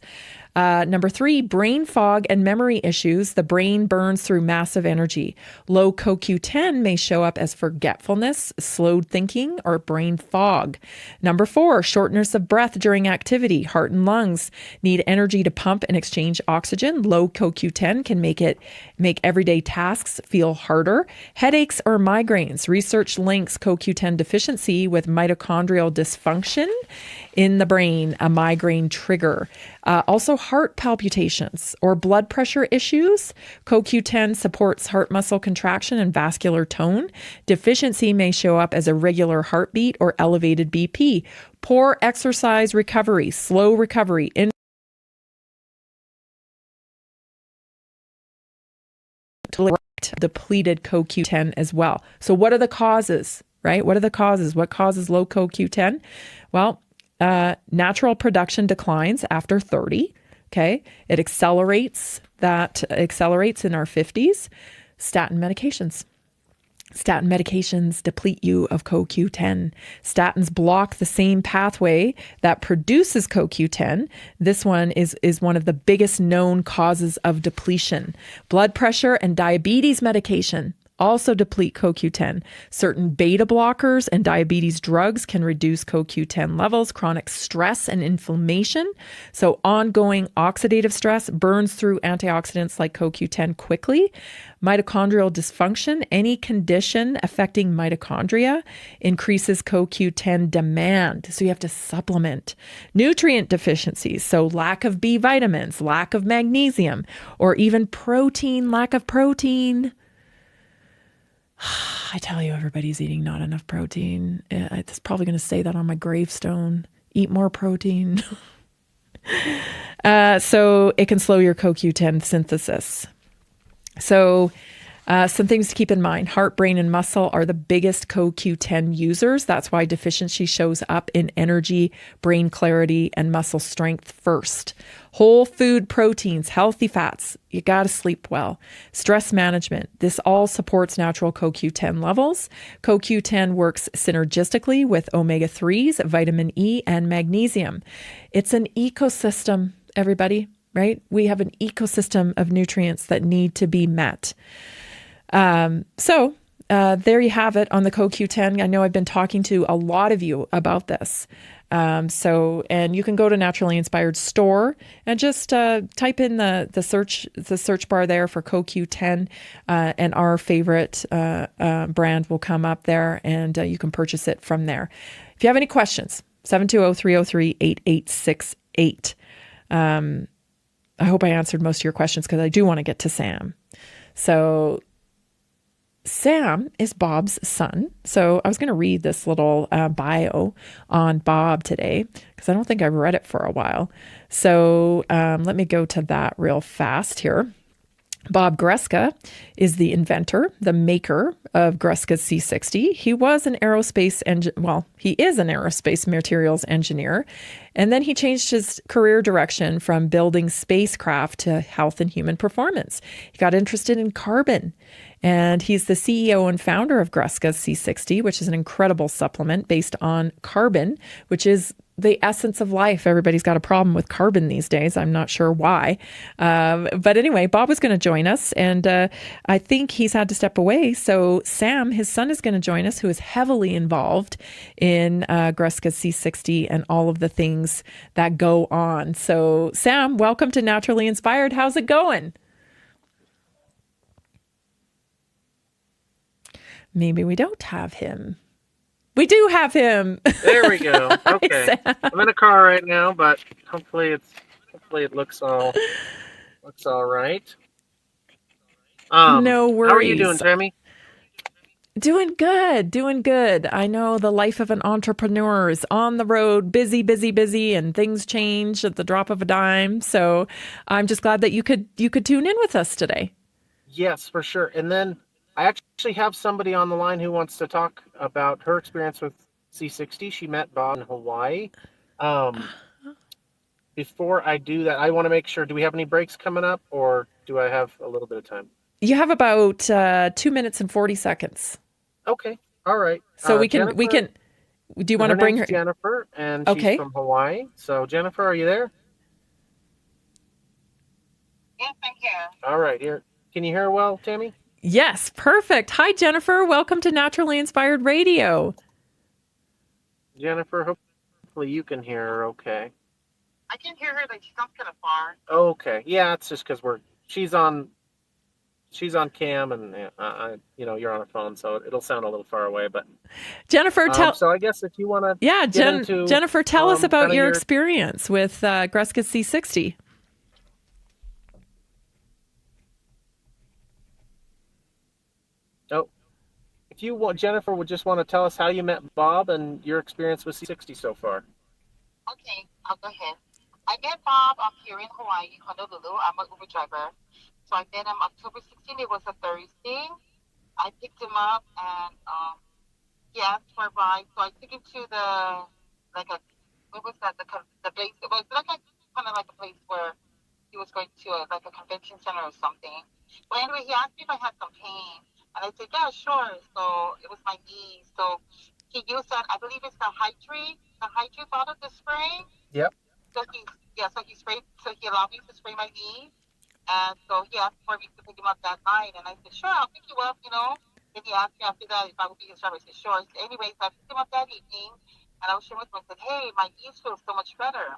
Number 3, brain fog and memory issues. The brain burns through massive energy. Low CoQ10 may show up as forgetfulness, slowed thinking, or brain fog. Number 4, shortness of breath during activity. Heart and lungs need energy to pump and exchange oxygen. Low CoQ10 can make everyday tasks feel harder. Headaches or migraines. Research links CoQ10 deficiency with mitochondrial dysfunction in the brain, a migraine trigger. Also, heart palpitations or blood pressure issues. CoQ10 supports heart muscle contraction and vascular tone. Deficiency may show up as irregular heartbeat or elevated BP. Poor exercise recovery, slow recovery, depleted CoQ10 as well. So what are the causes, right? What are the causes? What causes low CoQ10? Well, natural production declines after 30. Okay. It accelerates in our 50s. Statin medications deplete you of CoQ10. Statins block the same pathway that produces CoQ10. This one is one of the biggest known causes of depletion. Blood pressure and diabetes medication also deplete CoQ10. Certain beta blockers and diabetes drugs can reduce CoQ10 levels. Chronic stress and inflammation. So ongoing oxidative stress burns through antioxidants like CoQ10 quickly. Mitochondrial dysfunction, any condition affecting mitochondria, increases CoQ10 demand. So you have to supplement. Nutrient deficiencies, so lack of B vitamins, lack of magnesium, or even lack of protein. I tell you, everybody's eating not enough protein. It's probably going to say that on my gravestone. Eat more protein. So it can slow your CoQ10 synthesis. So some things to keep in mind. Heart, brain, and muscle are the biggest CoQ10 users. That's why deficiency shows up in energy, brain clarity, and muscle strength first. Whole food proteins, healthy fats, you got to sleep well. Stress management, this all supports natural CoQ10 levels. CoQ10 works synergistically with omega-3s, vitamin E, and magnesium. It's an ecosystem, everybody, right? We have an ecosystem of nutrients that need to be met. So there you have it on the CoQ10. I know I've been talking to a lot of you about this. And you can go to Naturally Inspired store and just type in the search bar there for CoQ10, and our favorite brand will come up there, and you can purchase it from there. If you have any questions, 720-303-8868. I hope I answered most of your questions because I do want to get to Sam. So Sam is Bob's son. So I was going to read this little bio on Bob today because I don't think I've read it for a while. So let me go to that real fast here. Bob Greska is the inventor, the maker of Greska's C60. He was an aerospace he is an aerospace materials engineer. And then he changed his career direction from building spacecraft to health and human performance. He got interested in carbon. And he's the CEO and founder of Greska's C60, which is an incredible supplement based on carbon, which is the essence of life. Everybody's got a problem with carbon these days. I'm not sure why. But anyway, Bob was going to join us, and I think he's had to step away. So Sam, his son, is going to join us, who is heavily involved in Greska's C60 and all of the things that go on. So Sam, welcome to Naturally Inspired. How's it going? Maybe we don't have him. We do have him.
There we go. Okay. I'm in a car right now, but hopefully it looks all right.
No worries.
How are you doing, Tammy?
Doing good, doing good. I know the life of an entrepreneur is on the road, busy, busy, busy, and things change at the drop of a dime. So I'm just glad that you could tune in with us today.
Yes, for sure. And then I actually have somebody on the line who wants to talk about her experience with C60. She met Bob in Hawaii. Before I do that, I want to make sure, do we have any breaks coming up, or do I have a little bit of time?
You have about 2 minutes and 40 seconds.
Okay. All right.
So we can, do you want to bring her?
Jennifer, and
Okay.
she's from Hawaii. So Jennifer, are you there?
Yes, I'm here.
All right. Here. Can you hear well, Tammy?
Yes, perfect. Hi, Jennifer. Welcome to Naturally Inspired Radio.
Jennifer, hopefully you can hear her okay.
I can hear her, but she sounds kind of far.
Okay. Yeah, it's just because she's on cam, and you're on a phone, so it'll sound a little far away. But
Jennifer,
so I guess if you want to,
Jennifer, tell us about your experience with Greska C60.
Oh, if you want, Jennifer would just want to tell us how you met Bob and your experience with C60 so far.
Okay, I'll go ahead. I met Bob here in Hawaii, Honolulu. I'm an Uber driver. So I met him October 16th. It was a Thursday. I picked him up, and he asked for a ride. So I took him to what was that? The place. It was kind of like a place where he was going to a convention center or something. But anyway, he asked me if I had some pain, and I said, yeah, sure. So it was my knee. So he used that. I believe it's the Hydrate bottle to spray.
Yep.
So he sprayed. So he allowed me to spray my knee. And so he asked for me to pick him up that night, and I said, sure, I'll pick you up, Then he asked me after that if I would be his driver. I said, sure. So anyways, I picked him up that evening, and I was sharing with him. I said, hey, my knees feel so much better.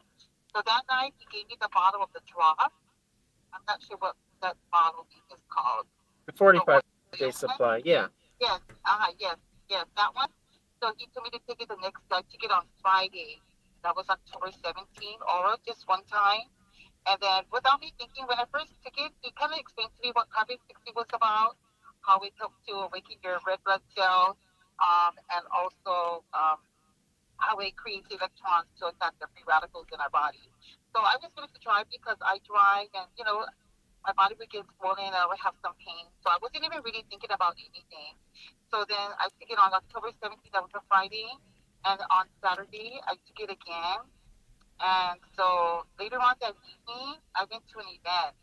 So that night, he gave me the bottle of the drop. I'm not sure what that bottle is called.
The 45-day supply, yeah.
Yes, yes, that one. So he told me to take it I took it on Friday. That was October 17th, oral, just one time. And then without me thinking, when I first took it, he kind of explained to me what carbon-60 was about, how it helps to awaken your red blood cells, and also how it creates electrons to attack the free radicals in our body. So I was going to try because I drive, and, my body would get swollen and I would have some pain. So I wasn't even really thinking about anything. So then I took it on October 17th, that was a Friday, and on Saturday I took it again. And so later on that evening, I went to an event.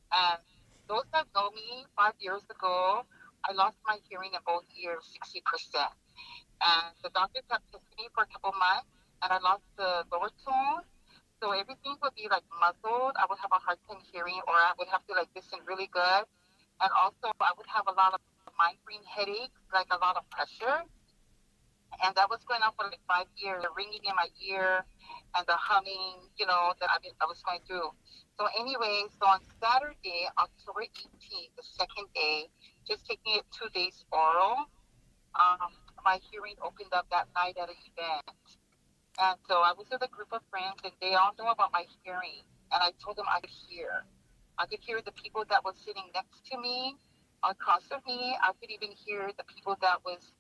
And those that know me 5 years ago, I lost my hearing in both ears, 60%. And the doctor kept testing me for a couple months, and I lost the lower tone. So everything would be like muzzled. I would have a hard time hearing, or I would have to listen really good. And also I would have a lot of migraine headaches, like a lot of pressure. And that was going on for 5 years, the ringing in my ear and the humming, that I was going through. So anyway, on Saturday, October 18th, the second day, just taking it 2 days oral, my hearing opened up that night at an event. And so I was with a group of friends, and they all know about my hearing. And I told them I could hear. I could hear the people that was sitting next to me, across from me. I could even hear the people that was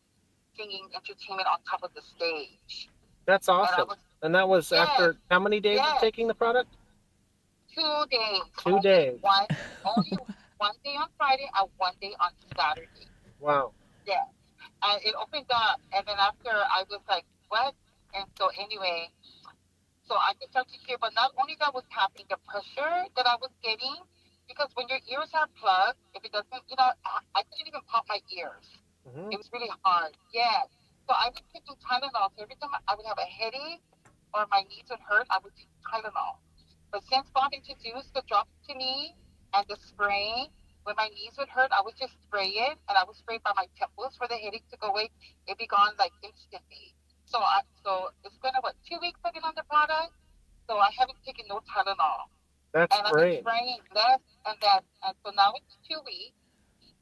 singing entertainment on top of the stage.
That's awesome. And that was after how many days of taking the product?
2 days.
2 days.
Only one day on Friday and 1 day on Saturday.
Wow.
Yeah. And it opened up, and then after I was like, what? And so anyway, so I could start to hear, but not only that was happening, the pressure that I was getting, because when your ears are plugged, if it doesn't, I couldn't even pop my ears. Mm-hmm. It was really hard. Yeah. So I was taking Tylenol. So every time I would have a headache or my knees would hurt, I would take Tylenol. But since Bob introduced the drops to me and the spray, when my knees would hurt, I would just spray it, and I would spray it by my temples for the headache to go away. It'd be gone instantly. So it's been 2 weeks I've been on the product. So I haven't taken no Tylenol.
That's great.
I've been spraying less and that, and so now it's 2 weeks.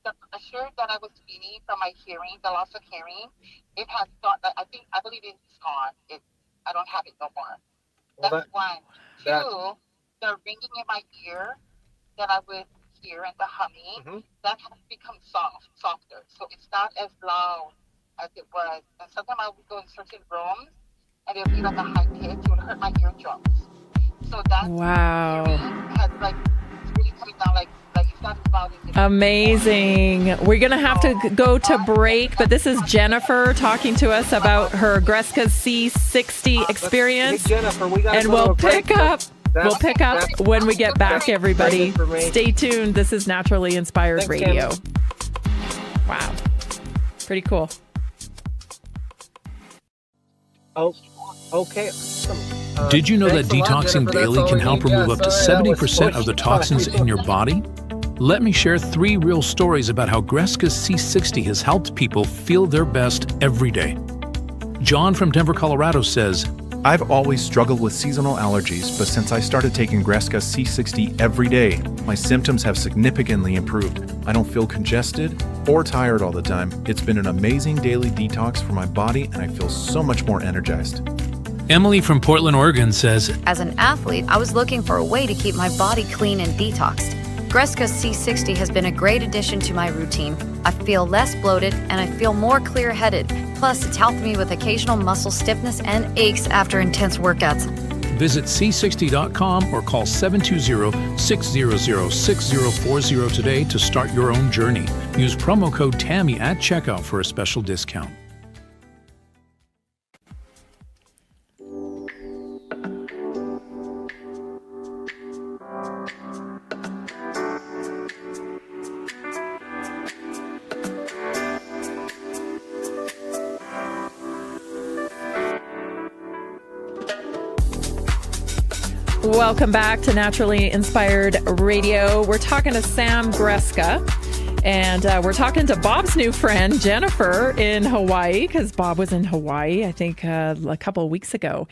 The pressure that I was feeling from my hearing, the loss of hearing, it has gone. I believe it's gone. I don't have it no more. That's one. Two, the ringing in my ear that I would here and the humming, that has become softer. So it's not as loud as it was. And sometimes I would go in certain rooms and it would be like a high pitch. It would hurt my eardrums. So that has like it's really coming down like it's not as loud as it
Amazing. We're going to have to go to break, but this is Jennifer talking to us about her Greska's C60 experience.
Hey, Jennifer, we gotta
and
go
we'll
to a break.
pick up. We'll pick up when we get back, everybody. Stay tuned. This is Naturally Inspired Radio. Wow. Pretty cool.
Oh, okay.
Did you know that
thanks a lot,
detoxing
Jennifer. That's
daily
all
can
we
help
need.
remove
Yeah,
up to
sorry, that was
70% of the toxins in your body? Let me share 3 real stories about how Greska's C60 has helped people feel their best every day. John from Denver, Colorado says,
I've always struggled with seasonal allergies, but since I started taking Greska C60 every day, my symptoms have significantly improved. I don't feel congested or tired all the time. It's been an amazing daily detox for my body, and I feel so much more energized.
Emily from Portland, Oregon says,
As an athlete, I was looking for a way to keep my body clean and detoxed. Greska's C60 has been a great addition to my routine. I feel less bloated and I feel more clear-headed. Plus, it's helped me with occasional muscle stiffness and aches after intense workouts.
Visit c60.com or call 720-600-6040 today to start your own journey. Use promo code Tammy at checkout for a special discount.
Welcome back to Naturally Inspired Radio. We're talking to Sam Greska, and we're talking to Bob's new friend, Jennifer, in Hawaii, because Bob was in Hawaii, I think, a couple of weeks ago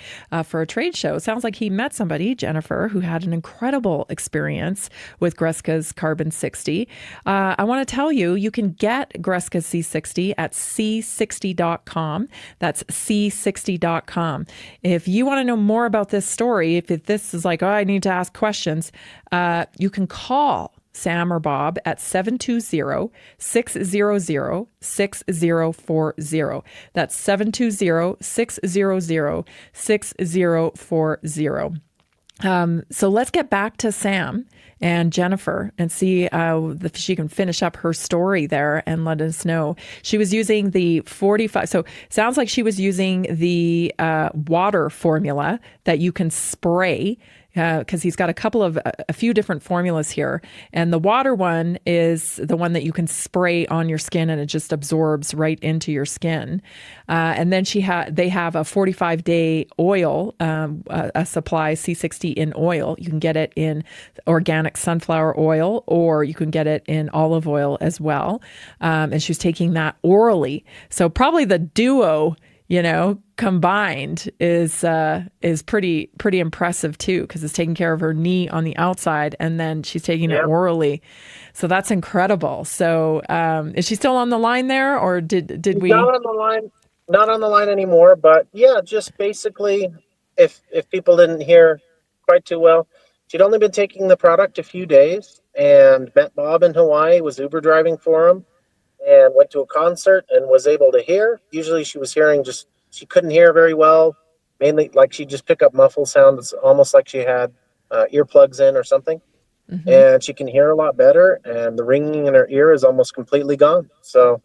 for a trade show. Sounds like he met somebody, Jennifer, who had an incredible experience with Greska's Carbon 60. I want to tell you, you can get Greska's C60 at c60.com. That's c60.com. If you want to know more about this story, if this is like, oh, I need to ask questions, you can call Sam or Bob at 720-600-6040. That's 720-600-6040. So let's get back to Sam and Jennifer and see if she can finish up her story there and let us know. She was using the 45. So sounds like she was using the water formula that you can spray, because he's got a few different formulas here. And the water one is the one that you can spray on your skin and it just absorbs right into your skin. And then they have a 45-day oil, a supply, C60 in oil. You can get it in organic sunflower oil, or you can get it in olive oil as well. And she was taking that orally. So probably the duo, combined is pretty impressive too, because it's taking care of her knee on the outside, and then she's taking it orally. So that's incredible. So is she still on the line there, or did we?
Not on the line anymore. But yeah, just basically, if people didn't hear quite too well, she'd only been taking the product a few days, and met Bob in Hawaii, was Uber driving for him, and went to a concert and was able to hear. Usually she was hearing she couldn't hear very well, mainly like she'd just pick up muffled sound. It's almost like she had earplugs in or something. Mm-hmm. And she can hear a lot better, and the ringing in her ear is almost completely gone. So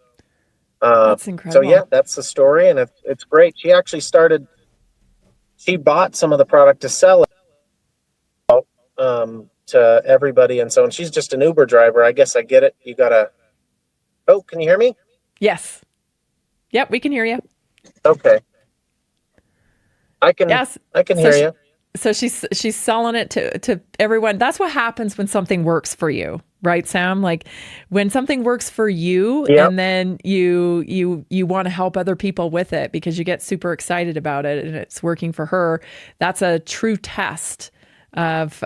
that's incredible.
So yeah, that's the story, and it's great. She actually she bought some of the product to sell it to everybody, and so, and she's just an Uber driver. I guess I get it. You gotta. Oh, can you hear me?
Yes. Yep, we can hear you.
Okay. I can hear you.
So she's selling it to everyone. That's what happens when something works for you, right, Sam? Like when something works for you, and then you want to help other people with it because you get super excited about it and it's working for her. That's a true test of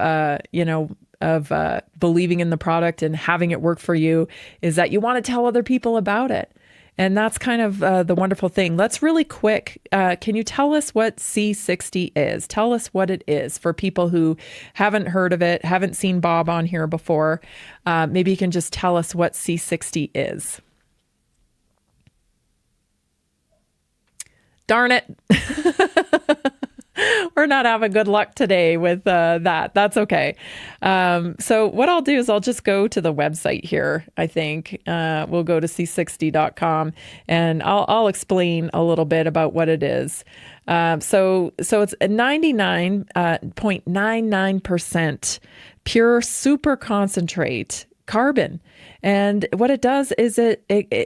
believing in the product and having it work for you, is that you want to tell other people about it. And that's kind of the wonderful thing. Let's really quick. Can you tell us what C60 is? Tell us what it is for people who haven't heard of it, haven't seen Bob on here before. Maybe you can just tell us what C60 is. Darn it. We're not having good luck today with that. That's okay. So what I'll do is I'll just go to the website here. I think we'll go to c60.com and I'll explain a little bit about what it is. So it's a 99.99% pure super concentrate carbon. And what it does is it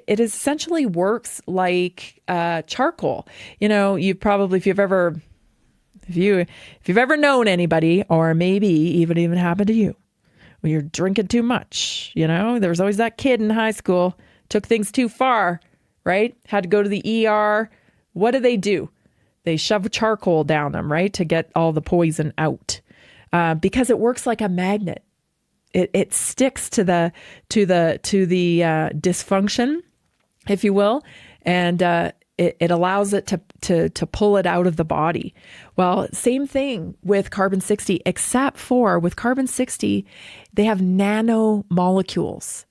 essentially works like charcoal. You know, if you've ever known anybody, or maybe even happened to you, when you're drinking too much, there was always that kid in high school, took things too far, right? Had to go to the ER. What do? They shove charcoal down them, right? To get all the poison out, because it works like a magnet. It sticks to the dysfunction, if you will, and it allows it to pull it out of the body. Well, same thing with carbon 60, except for with carbon 60, they have nanomolecules.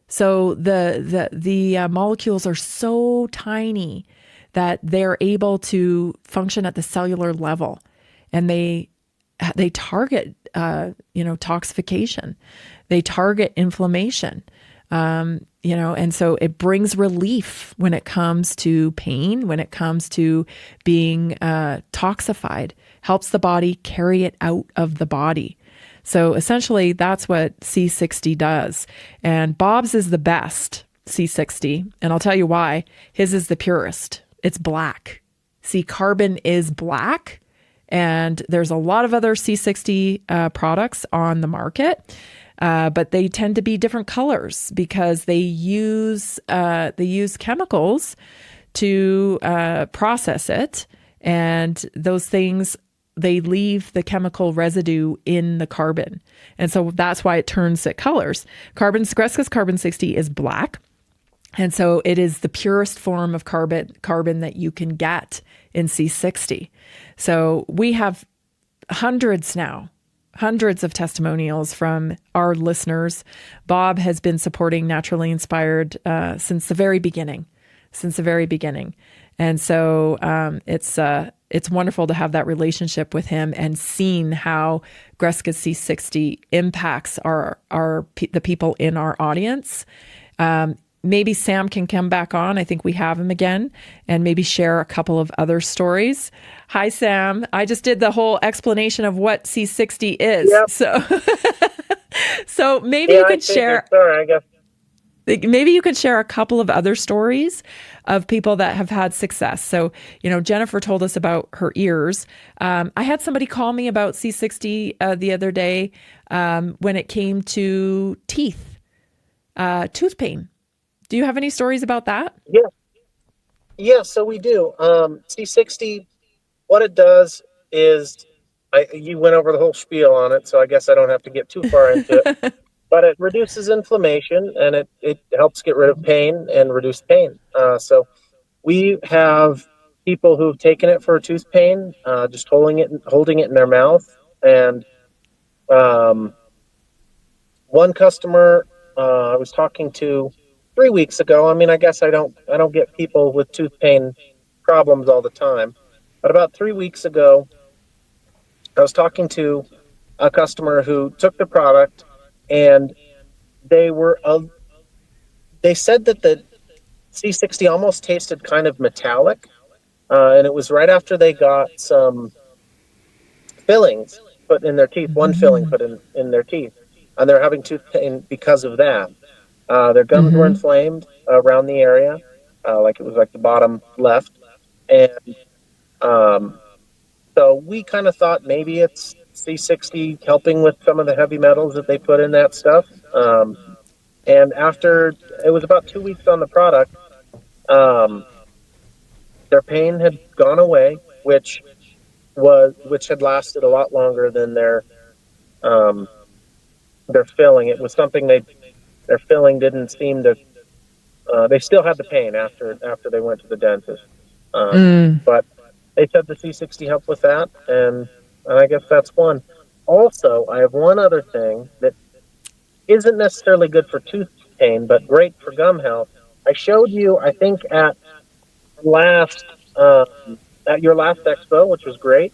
So the molecules are so tiny that they're able to function at the cellular level, and they target toxification. They target inflammation. And so it brings relief when it comes to pain, when it comes to being toxified, helps the body carry it out of the body. So essentially, that's what C60 does. And Bob's is the best, C60, and I'll tell you why. His is the purest. It's black. See, carbon is black, and there's a lot of other C60 products on the market. But they tend to be different colors because they use chemicals to process it, and those things, they leave the chemical residue in the carbon, and so that's why it turns it colors. Gresca's carbon 60 is black, and so it is the purest form of carbon that you can get in C60. So we have hundreds of testimonials from our listeners. Bob has been supporting Naturally Inspired since the very beginning. And so it's wonderful to have that relationship with him and seeing how Gresca C60 impacts the people in our audience. Maybe Sam can come back on. I think we have him again, and maybe share a couple of other stories. Hi, Sam. I just did the whole explanation of what C60 is. Yep. So maybe you could share.
Sorry, I guess.
Maybe you could share a couple of other stories of people that have had success. So, Jennifer told us about her ears. I had somebody call me about C60 the other day when it came to teeth, tooth pain. Do you have any stories about that?
Yeah, so we do. C60, what it does is, you went over the whole spiel on it, so I guess I don't have to get too far into it. But it reduces inflammation, and it helps get rid of pain and reduce pain. So we have people who've taken it for tooth pain, just holding it in their mouth. And one customer I was talking to 3 weeks ago. I mean, I guess I don't get people with tooth pain problems all the time, but about 3 weeks ago, I was talking to a customer who took the product, and they said that the C60 almost tasted kind of metallic, and it was right after they got some fillings put in their teeth, one filling put in their teeth, and they're having tooth pain because of that. Their gums were inflamed around the area, like it was like the bottom left. And so we kind of thought maybe it's C60 helping with some of the heavy metals that they put in that stuff. And after, it was about 2 weeks on the product, their pain had gone away, which had lasted a lot longer than their filling. It was something their filling didn't seem to They still had the pain after they went to the dentist. But they said the C60 helped with that, and I guess that's one. Also, I have one other thing that isn't necessarily good for tooth pain, but great for gum health. I showed you, I think, at your last expo, which was great,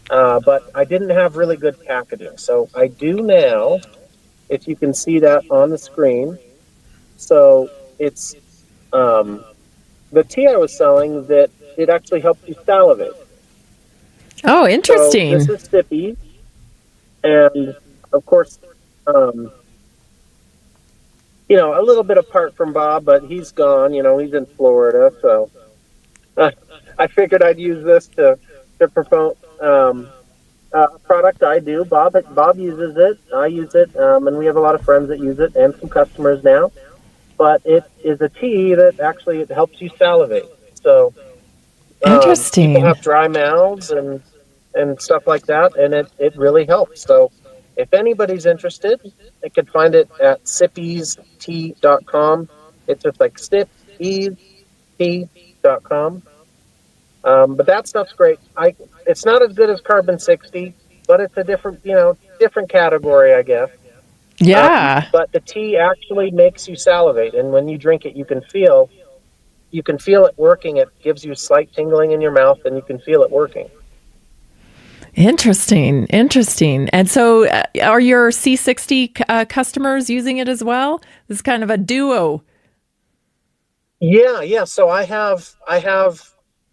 but I didn't have really good packaging. So I do now, if you can see that on the screen. So it's the tea I was selling that it actually helps you salivate.
Oh, interesting.
So this is sippy, and of course, a little bit apart from Bob, but he's gone. He's in Florida, so I figured I'd use this to promote a product I do. Bob uses it, I use it, and we have a lot of friends that use it and some customers now. But it is a tea that actually it helps you salivate. So
interesting.
People have dry mouths and stuff like that, and it really helps. So if anybody's interested, they can find it at sippiestea.com. It's just like sippiestea.com. But that stuff's great. It's not as good as Carbon 60, but it's a different category, I guess.
Yeah.
But the tea actually makes you salivate, and when you drink it, you can feel it working. It gives you slight tingling in your mouth, and you can feel it working.
Interesting. And so are your C60 customers using it as well? This is kind of a duo.
Yeah. So I have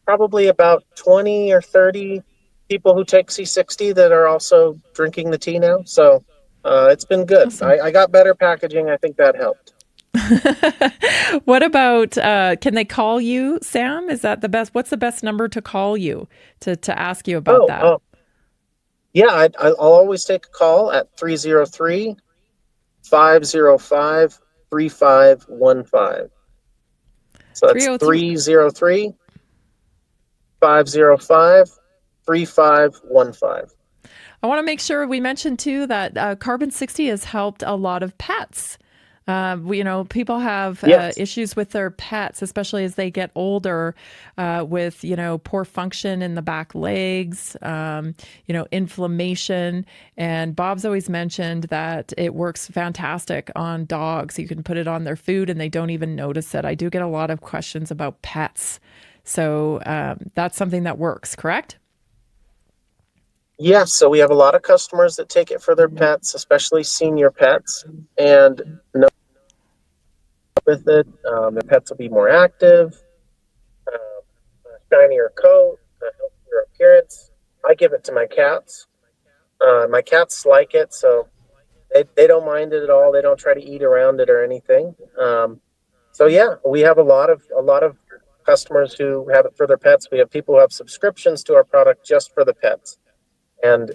probably about 20 or 30 people who take C60 that are also drinking the tea now. So it's been good. Awesome. I got better packaging. I think that helped.
What about, can they call you, Sam? Is that the best? What's the best number to call you to ask you about that?
Yeah, I'll always take a call at 303-505-3515. So that's 303-505-3515.
I want to make sure we mention too that Carbon 60 has helped a lot of pets. People have issues with their pets, especially as they get older, with, poor function in the back legs, inflammation. And Bob's always mentioned that it works fantastic on dogs. You can put it on their food and they don't even notice it. I do get a lot of questions about pets. So that's something that works, correct?
Yes, so we have a lot of customers that take it for their pets, especially senior pets, and with it, their pets will be more active, shinier coat, healthier appearance. I give it to my cats. My cats like it, so they don't mind it at all. They don't try to eat around it or anything. So yeah, we have a lot of customers who have it for their pets. We have people who have subscriptions to our product just for the pets. And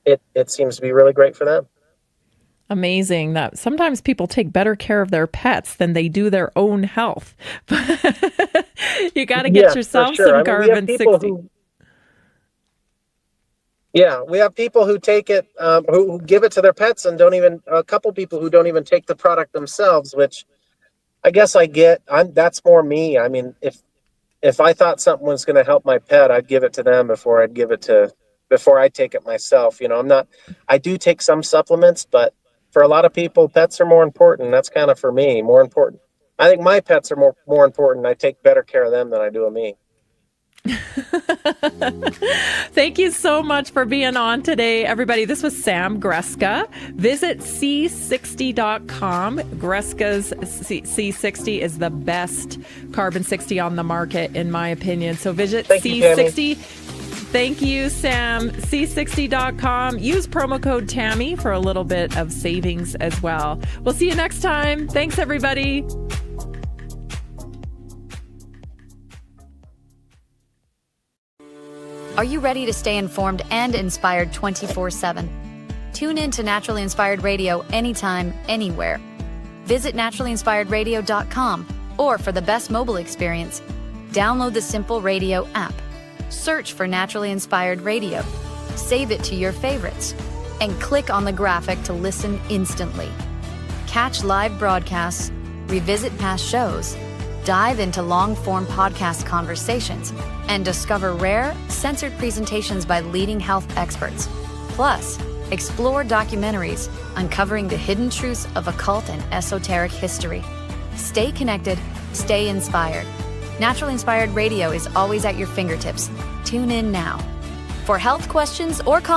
it seems to be really great for them.
Amazing that sometimes people take better care of their pets than they do their own health. You got to get yourself some Carbon 60.
We have people who take it, who give it to their pets and a couple people who don't even take the product themselves, which I guess I get. That's more me. I mean, if I thought something was going to help my pet, I'd give it to them before I take it myself. I do take some supplements, but for a lot of people, pets are more important. That's kind of for me, more important. I think my pets are more important. I take better care of them than I do of me.
Thank you so much for being on today, everybody. This was Sam Greska. Visit C60.com. Greska's C60 is the best Carbon 60 on the market, in my opinion. So visit C60. Thank you, Sam. C60.com. Use promo code Tammy for a little bit of savings as well. We'll see you next time. Thanks, everybody.
Are you ready to stay informed and inspired 24/7? Tune in to Naturally Inspired Radio anytime, anywhere. Visit naturallyinspiredradio.com, or for the best mobile experience, download the Simple Radio app. Search for Naturally Inspired Radio, save it to your favorites, and click on the graphic to listen instantly. Catch live broadcasts, revisit past shows, dive into long-form podcast conversations, and discover rare, censored presentations by leading health experts. Plus, explore documentaries uncovering the hidden truths of occult and esoteric history. Stay connected, stay inspired. Naturally Inspired Radio is always at your fingertips. Tune in now. For health questions or comments,